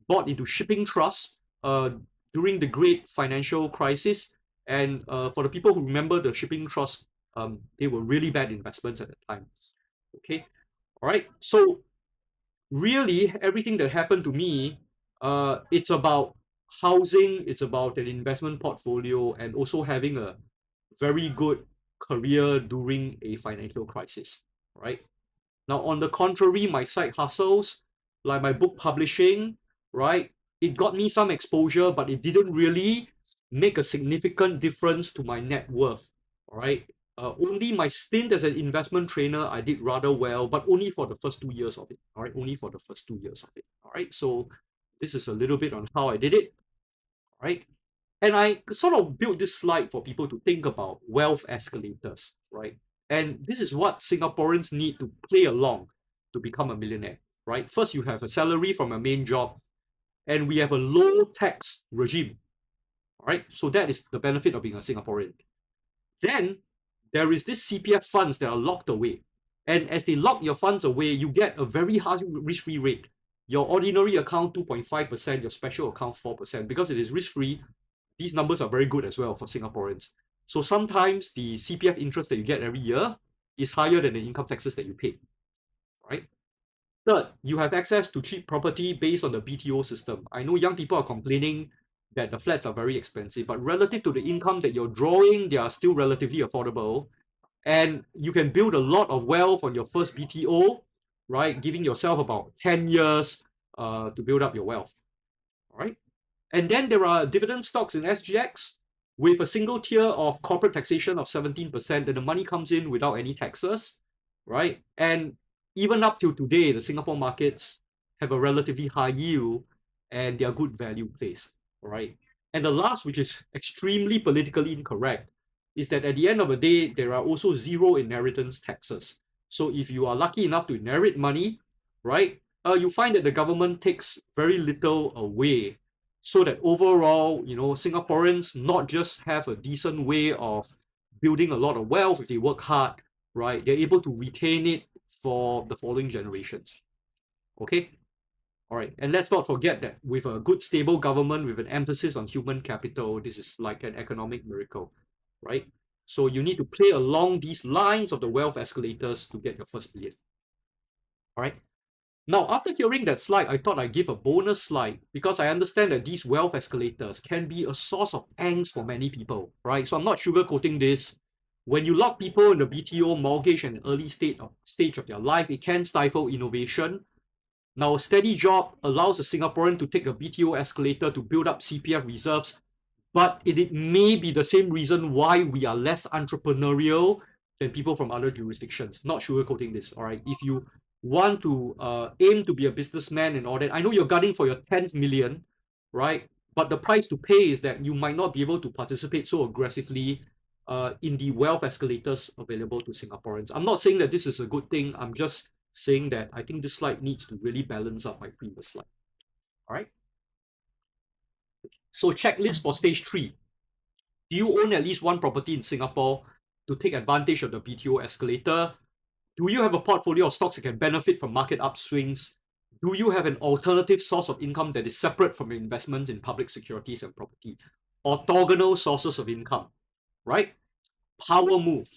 bought into shipping trusts during the great financial crisis. And for the people who remember the shipping trusts, they were really bad investments at the time. Okay, all right. So really, everything that happened to me, it's about housing, it's about an investment portfolio, and also having a very good career during a financial crisis, right? Now, on the contrary, my side hustles, like my book publishing, right? It got me some exposure, but it didn't really make a significant difference to my net worth, all right? Only my stint as an investment trainer, I did rather well, but only for the first 2 years of it, all right? Only for the first 2 years of it, all right? So this is a little bit on how I did it, all right? And I sort of built this slide for people to think about wealth escalators, right? And this is what Singaporeans need to play along to become a millionaire, right? First, you have a salary from a main job, and we have a low tax regime, all right? So that is the benefit of being a Singaporean. Then there is this CPF funds that are locked away. And as they lock your funds away, you get a very high risk-free rate. Your ordinary account, 2.5%, your special account, 4%. Because it is risk-free, these numbers are very good as well for Singaporeans. So sometimes the CPF interest that you get every year is higher than the income taxes that you pay, right? Third, you have access to cheap property based on the BTO system. I know young people are complaining that the flats are very expensive, but relative to the income that you're drawing, they are still relatively affordable. And you can build a lot of wealth on your first BTO, right? Giving yourself about 10 years to build up your wealth, all right? And then there are dividend stocks in SGX with a single tier of corporate taxation of 17%, and the money comes in without any taxes, right? And even up till today, the Singapore markets have a relatively high yield and they are good value plays, right? And the last, which is extremely politically incorrect, is that at the end of the day, there are also zero inheritance taxes. So if you are lucky enough to inherit money, right, you find that the government takes very little away, so that overall, Singaporeans not just have a decent way of building a lot of wealth if they work hard, right? They're able to retain it for the following generations. Okay? All right. And let's not forget that with a good, stable government with an emphasis on human capital, this is like an economic miracle, right? So you need to play along these lines of the wealth escalators to get your first billion. All right. Now, after hearing that slide, I thought I'd give a bonus slide because I understand that these wealth escalators can be a source of angst for many people, right? So I'm not sugarcoating this. When you lock people in the BTO, mortgage, and early stage of their life, it can stifle innovation. Now, a steady job allows a Singaporean to take a BTO escalator to build up CPF reserves, but it may be the same reason why we are less entrepreneurial than people from other jurisdictions. Not sugarcoating this, all right? If you want to aim to be a businessman and all that, I know you're gunning for your 10th million, right? But the price to pay is that you might not be able to participate so aggressively in the wealth escalators available to Singaporeans. I'm not saying that this is a good thing. I'm just saying that I think this slide needs to really balance up my previous slide. All right. So checklist for stage 3. Do you own at least one property in Singapore to take advantage of the BTO escalator? Do you have a portfolio of stocks that can benefit from market upswings? Do you have an alternative source of income that is separate from your investments in public securities and property? Orthogonal sources of income, right? Power move.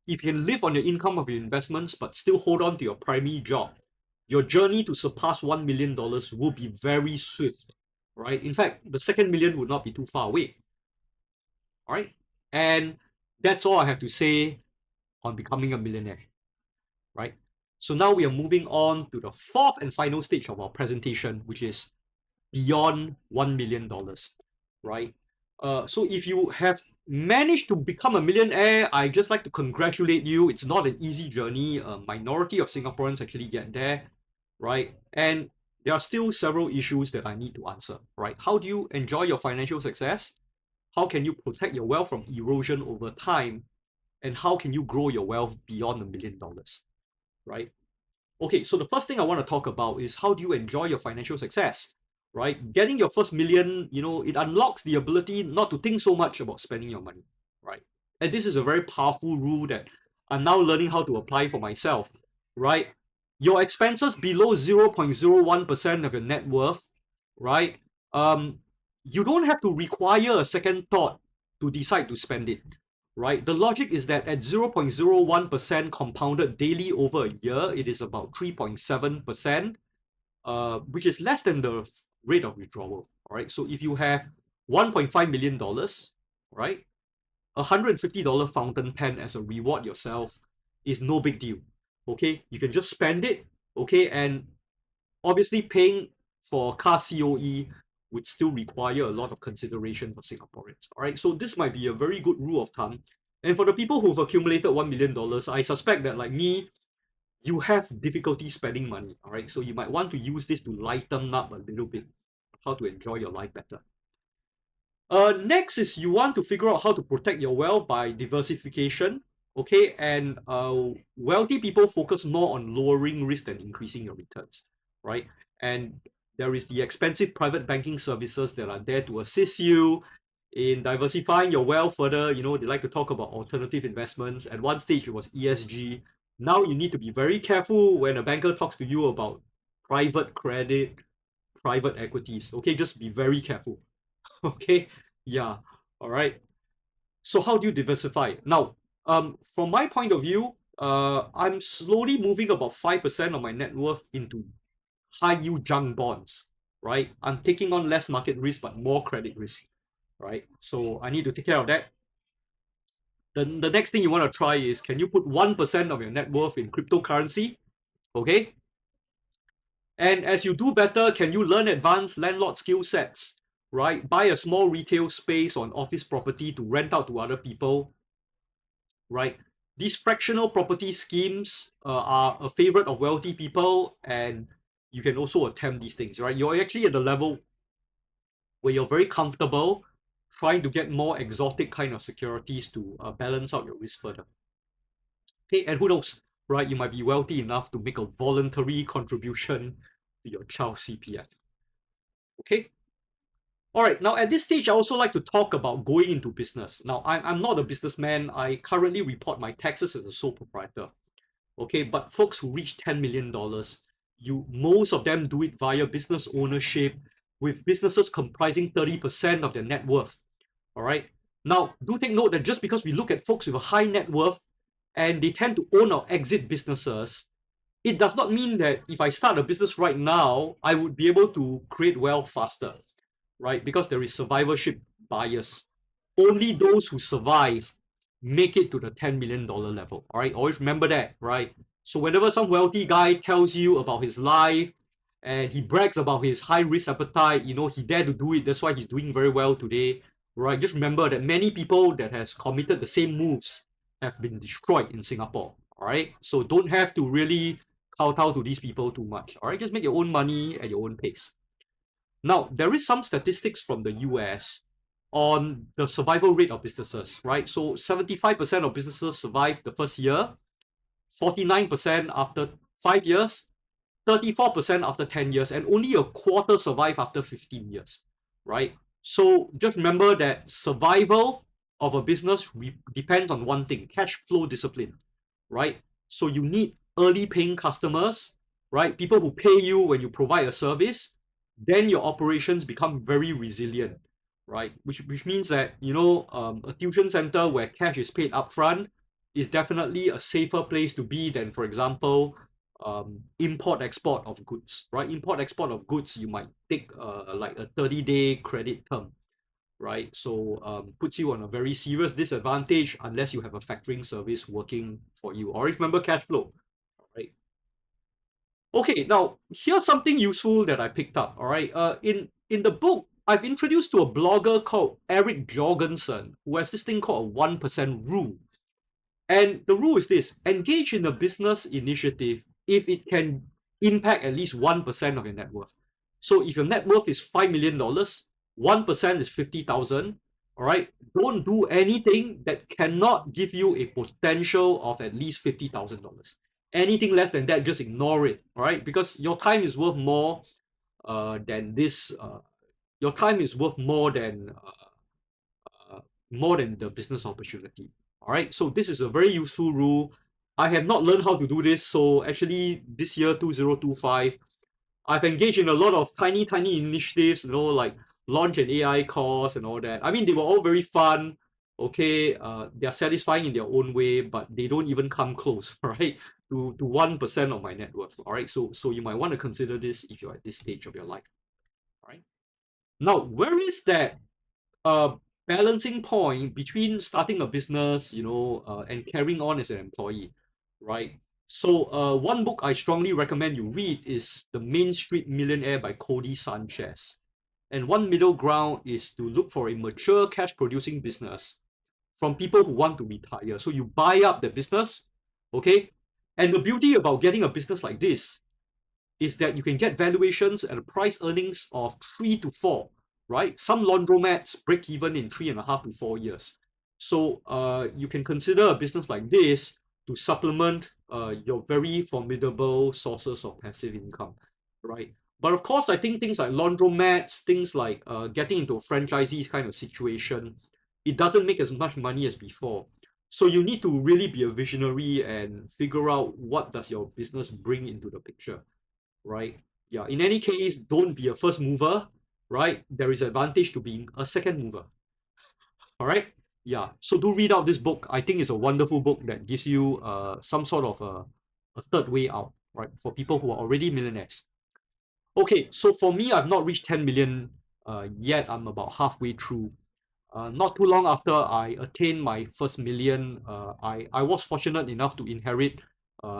If you can live on your income of your investments but still hold on to your primary job, your journey to surpass $1 million will be very swift, right? In fact, the second million would not be too far away, all right? And that's all I have to say on becoming a millionaire, right? So now we are moving on to the fourth and final stage of our presentation, which is beyond $1 million, right? So if you have managed to become a millionaire, I just like to congratulate you. It's not an easy journey. A minority of Singaporeans actually get there, right? And there are still several issues that I need to answer, right? How do you enjoy your financial success? How can you protect your wealth from erosion over time? And how can you grow your wealth beyond $1 million, right? Okay, so the first thing I want to talk about is how do you enjoy your financial success, right? Getting your first million, it unlocks the ability not to think so much about spending your money, right? And this is a very powerful rule that I'm now learning how to apply for myself, right? Your expenses below 0.01% of your net worth, right? Um, you don't have to require a second thought to decide to spend it, right? The logic is that at 0.01% compounded daily over a year, it is about 3.7%, which is less than the rate of withdrawal. All right. So if you have $1.5 million, right, $150 fountain pen as a reward yourself is no big deal. Okay. You can just spend it. Okay. And obviously, paying for car COE would still require a lot of consideration for Singaporeans. All right, so this might be a very good rule of thumb. And for the people who've accumulated $1 million, I suspect that, like me, you have difficulty spending money. All right, so you might want to use this to lighten up a little bit, how to enjoy your life better. Next is you want to figure out how to protect your wealth by diversification. Okay, and wealthy people focus more on lowering risk than increasing your returns, right? And there is the expensive private banking services that are there to assist you in diversifying your wealth further. They like to talk about alternative investments. At one stage, it was ESG. Now you need to be very careful when a banker talks to you about private credit, private equities. Okay, just be very careful. Okay, yeah, all right. So how do you diversify? Now, from my point of view, I'm slowly moving about 5% of my net worth into high yield junk bonds, right? I'm taking on less market risk but more credit risk, right? So I need to take care of that. The next thing you want to try is, can you put 1% of your net worth in cryptocurrency? Okay. And as you do better, can you learn advanced landlord skill sets, right? Buy a small retail space on office property to rent out to other people, right? These fractional property schemes are a favorite of wealthy people, and you can also attempt these things, right? You're actually at the level where you're very comfortable trying to get more exotic kind of securities to balance out your risk further. Okay, and who knows, right? You might be wealthy enough to make a voluntary contribution to your child's CPF. Okay. All right. Now, at this stage, I also like to talk about going into business. Now, I'm not a businessman. I currently report my taxes as a sole proprietor. Okay, but folks who reach $10 million, most of them do it via business ownership, with businesses comprising 30% of their net worth. All right. Now, do take note that just because we look at folks with a high net worth and they tend to own or exit businesses, it does not mean that if I start a business right now, I would be able to create wealth faster, right? Because there is survivorship bias. Only those who survive make it to the $10 million level. All right. Always remember that, right? So whenever some wealthy guy tells you about his life and he brags about his high risk appetite, he dared to do it. That's why he's doing very well today, right? Just remember that many people that has committed the same moves have been destroyed in Singapore. All right. So don't have to really kowtow to these people too much. All right. Just make your own money at your own pace. Now, there is some statistics from the US on the survival rate of businesses, right? So 75% of businesses survive the first year, 49% after 5 years, 34% after 10 years, and only a quarter survive after 15 years, right? So just remember that survival of a business depends on one thing: cash flow discipline, right? So you need early paying customers, right? People who pay you when you provide a service, then your operations become very resilient, right? Which means that, a tuition center where cash is paid upfront is definitely a safer place to be than, for example, import export of goods, right? Import export of goods, you might take like a 30-day credit term, right? So puts you on a very serious disadvantage unless you have a factoring service working for you. Always remember cash flow, right? Okay, now here's something useful that I picked up. All right, in the book, I've introduced to a blogger called Eric Jorgensen, who has this thing called a 1% rule. And the rule is this: engage in a business initiative if it can impact at least 1% of your net worth. So if your net worth is $5 million, 1% is 50,000. All right. Don't do anything that cannot give you a potential of at least $50,000. Anything less than that, just ignore it. All right. Because your time is worth than this. Your time is worth more than the business opportunity. All right, so this is a very useful rule. I have not learned how to do this, so actually this year 2025, I've engaged in a lot of tiny initiatives, like launch an AI course and all that. I mean, they were all very fun. Okay, they are satisfying in their own way, but they don't even come close, right, to 1% of my net worth. All right, so you might want to consider this if you're at this stage of your life. All right. Now, where is that uh, balancing point between starting a business, and carrying on as an employee, right? So, one book I strongly recommend you read is The Main Street Millionaire by Cody Sanchez. And one middle ground is to look for a mature cash producing business from people who want to retire. So you buy up the business, okay? And the beauty about getting a business like this is that you can get valuations at a price earnings of 3 to 4, right? Some laundromats break even in 3.5 to 4 years. So you can consider a business like this to supplement your very formidable sources of passive income, right? But of course, I think things like laundromats, things like getting into a franchisees kind of situation, it doesn't make as much money as before. So you need to really be a visionary and figure out what does your business bring into the picture, right? Yeah, in any case, don't be a first mover, right? There is advantage to being a second mover, all right? Yeah, so do read out this book. I think it's a wonderful book that gives you some sort of a third way out, right? For people who are already millionaires. Okay, so for me, I've not reached 10 million yet. I'm about halfway through. Not too long after I attained my first million, I was fortunate enough to inherit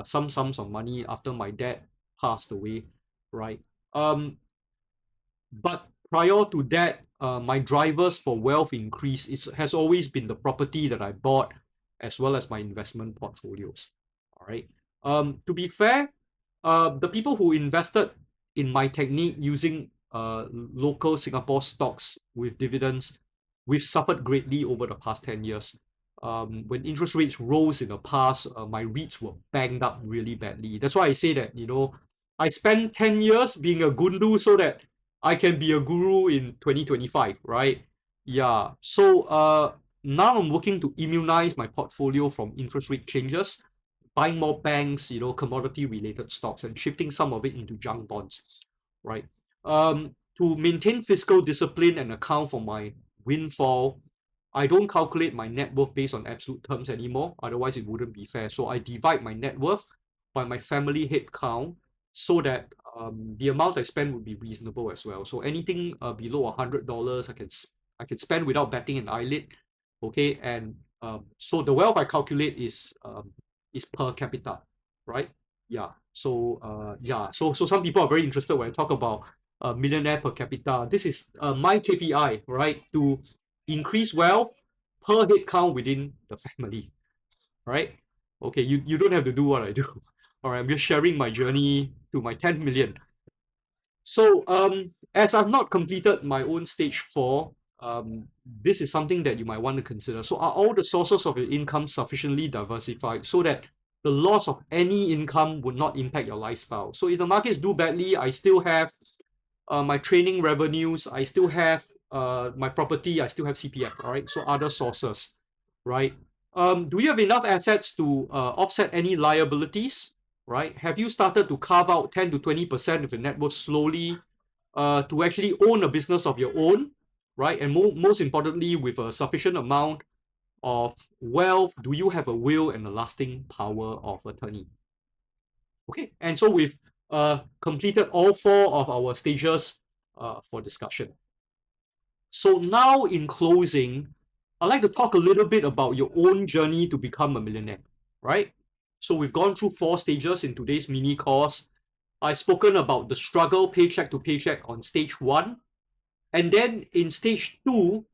some sums of money after my dad passed away, right? But prior to that, my drivers for wealth increase has always been the property that I bought, as well as my investment portfolios. All right. To be fair, the people who invested in my technique using local Singapore stocks with dividends, we've suffered greatly over the past 10 years. When interest rates rose in the past, my REITs were banged up really badly. That's why I say that, I spent 10 years being a gundu so that I can be a guru in 2025, right? Yeah. So now I'm working to immunize my portfolio from interest rate changes, buying more banks, commodity related stocks, and shifting some of it into junk bonds, right? To maintain fiscal discipline and account for my windfall, I don't calculate my net worth based on absolute terms anymore. Otherwise, it wouldn't be fair. So I divide my net worth by my family head count so that the amount I spend would be reasonable as well. So anything below $100, I can spend without batting an eyelid. Okay, and so the wealth I calculate is per capita, right? Yeah. So so some people are very interested when I talk about millionaire per capita. This is my KPI, right? To increase wealth per head count within the family, right? Okay, you don't have to do what I do. All right, I'm just sharing my journey to my 10 million. So, as I've not completed my own stage 4, this is something that you might want to consider. So, are all the sources of your income sufficiently diversified so that the loss of any income would not impact your lifestyle? So, if the markets do badly, I still have my training revenues, I still have my property, I still have CPF, all right? So, other sources, right? Do you have enough assets to offset any liabilities, right? Have you started to carve out 10 to 20% of your net worth slowly to actually own a business of your own, right? And most importantly, with a sufficient amount of wealth, do you have a will and a lasting power of attorney? Okay, and so we've completed all 4 of our stages for discussion. So now in closing, I'd like to talk a little bit about your own journey to become a millionaire, right? So we've gone through 4 stages in today's mini course. I've spoken about the struggle paycheck to paycheck on stage 1. And then in stage 2,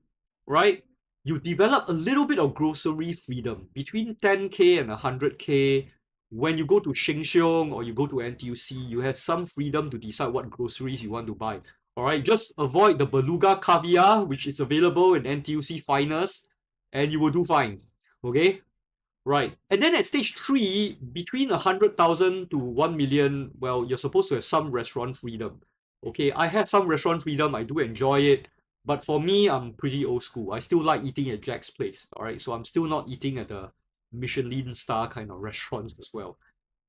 right, you develop a little bit of grocery freedom between 10K and 100K. When you go to Sheng Siong or you go to NTUC, you have some freedom to decide what groceries you want to buy. All right, just avoid the beluga caviar, which is available in NTUC Finest, and you will do fine. Okay, right. And then at stage 3, between 100,000 to 1 million, well, you're supposed to have some restaurant freedom. Okay, I have some restaurant freedom. I do enjoy it. But for me, I'm pretty old school. I still like eating at Jack's Place. All right, so I'm still not eating at the Michelin star kind of restaurants as well.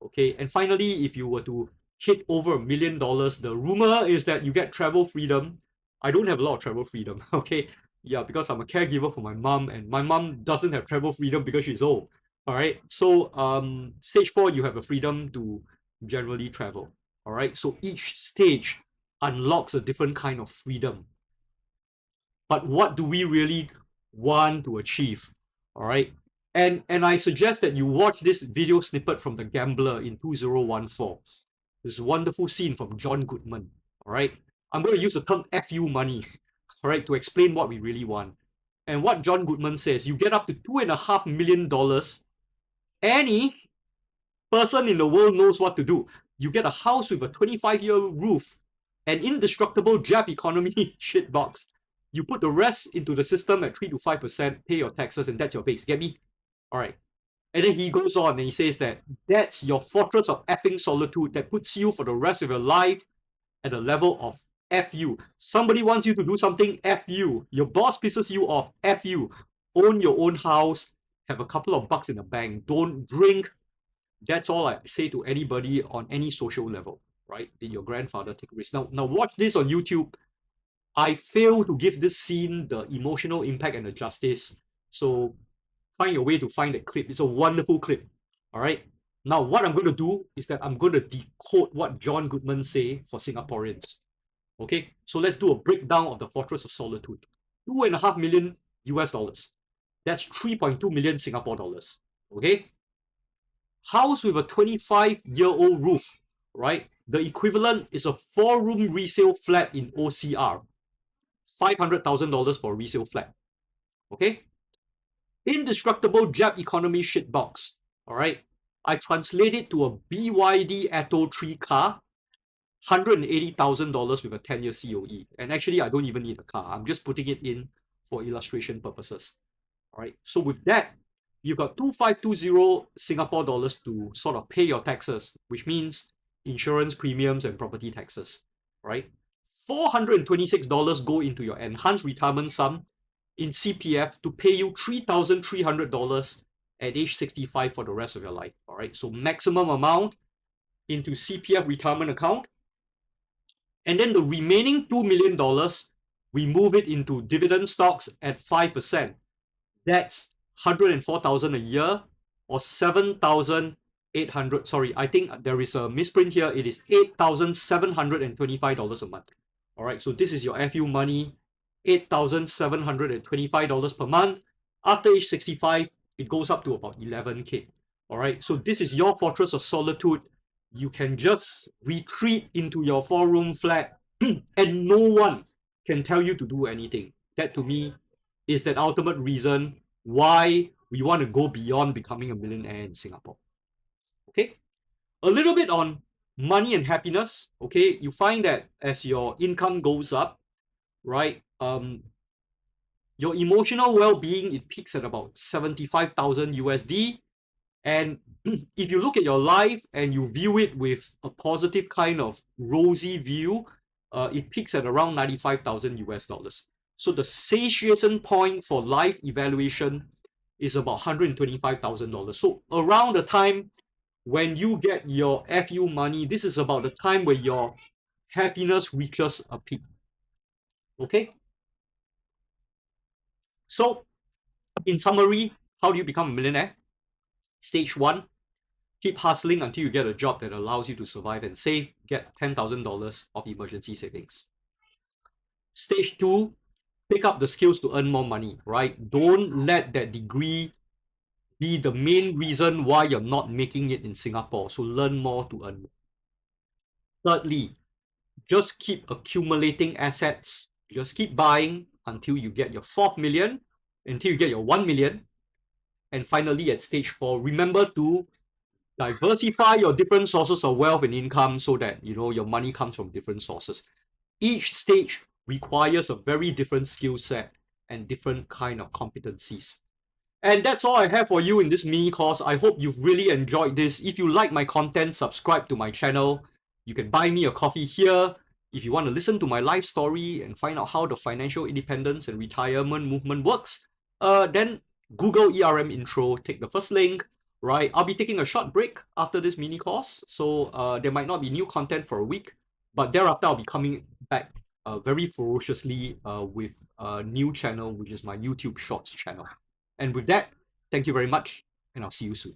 Okay, and finally, if you were to hit over $1 million, the rumor is that you get travel freedom. I don't have a lot of travel freedom. Okay, yeah, because I'm a caregiver for my mom, and my mom doesn't have travel freedom because she's old. All right, so stage 4, you have the freedom to generally travel. All right, so each stage unlocks a different kind of freedom. But what do we really want to achieve? All right, and I suggest that you watch this video snippet from The Gambler in 2014. This wonderful scene from John Goodman. All right, I'm going to use the term "fu money," all right, to explain what we really want. And what John Goodman says, you get up to $2.5 million. Any person in the world knows what to do. You get a house with a 25-year roof, an indestructible Jap economy shitbox. You put the rest into the system at 3 to 5%, pay your taxes, and that's your base. Get me? All right. And then he goes on and he says that that's your fortress of effing solitude that puts you for the rest of your life at a level of F you. Somebody wants you to do something, F you. Your boss pisses you off, F you. Own your own house, have a couple of bucks in the bank, don't drink. That's all I say to anybody on any social level, right? Did your grandfather take risks? Now watch this on YouTube. I fail to give this scene the emotional impact and the justice. So find your way to find that clip. It's a wonderful clip. All right. Now, what I'm going to do is that I'm going to decode what John Goodman say for Singaporeans. Okay. So let's do a breakdown of the Fortress of Solitude. $2.5 million US dollars. That's 3.2 million Singapore dollars. Okay. House with a 25-year-old roof, right? The equivalent is a 4-room resale flat in OCR. $500,000 for a resale flat. Okay? Indestructible Jap economy shitbox. All right? I translate it to a BYD Atto 3 car, $180,000 with a 10-year COE. And actually, I don't even need a car. I'm just putting it in for illustration purposes. All right? So with that, you've got 2520 Singapore dollars to sort of pay your taxes, which means insurance premiums and property taxes, right? $426 go into your enhanced retirement sum in CPF to pay you $3,300 at age 65 for the rest of your life, all right? So maximum amount into CPF retirement account. And then the remaining $2 million, we move it into dividend stocks at 5%. That's 104,000 a year or 7,800. Sorry, I think there is a misprint here. It is $8,725 a month. All right, so this is your FU money, $8,725 per month. After age 65, it goes up to about 11K. All right, so this is your fortress of solitude. You can just retreat into your 4-room flat and no one can tell you to do anything. That to me is that ultimate reason why we want to go beyond becoming a millionaire in Singapore. Okay, a little bit on money and happiness. Okay, you find that as your income goes up, right, your emotional well-being, it peaks at about 75,000 USD. And if you look at your life and you view it with a positive kind of rosy view, it peaks at around 95,000 US dollars. So the satiation point for life evaluation is about $125,000. So around the time when you get your FU money, this is about the time where your happiness reaches a peak. Okay? So in summary, how do you become a millionaire? Stage 1, keep hustling until you get a job that allows you to survive and save, get $10,000 of emergency savings. Stage 2, pick up the skills to earn more money, right? Don't let that degree be the main reason why you're not making it in Singapore. So learn more to earn more. Thirdly, just keep accumulating assets Just keep buying until you get your 4th million, until you get your 1 million. And finally, at stage 4, remember to diversify your different sources of wealth and income so that your money comes from different sources. Each stage requires a very different skill set and different kind of competencies. And that's all I have for you in this mini course. I hope you've really enjoyed this. If you like my content, subscribe to my channel. You can buy me a coffee here. If you want to listen to my life story and find out how the financial independence and retirement movement works, then Google ERM intro, take the first link, right? I'll be taking a short break after this mini course. So there might not be new content for a week, but thereafter I'll be coming back very ferociously with a new channel, which is my YouTube Shorts channel. And with that, thank you very much, and I'll see you soon.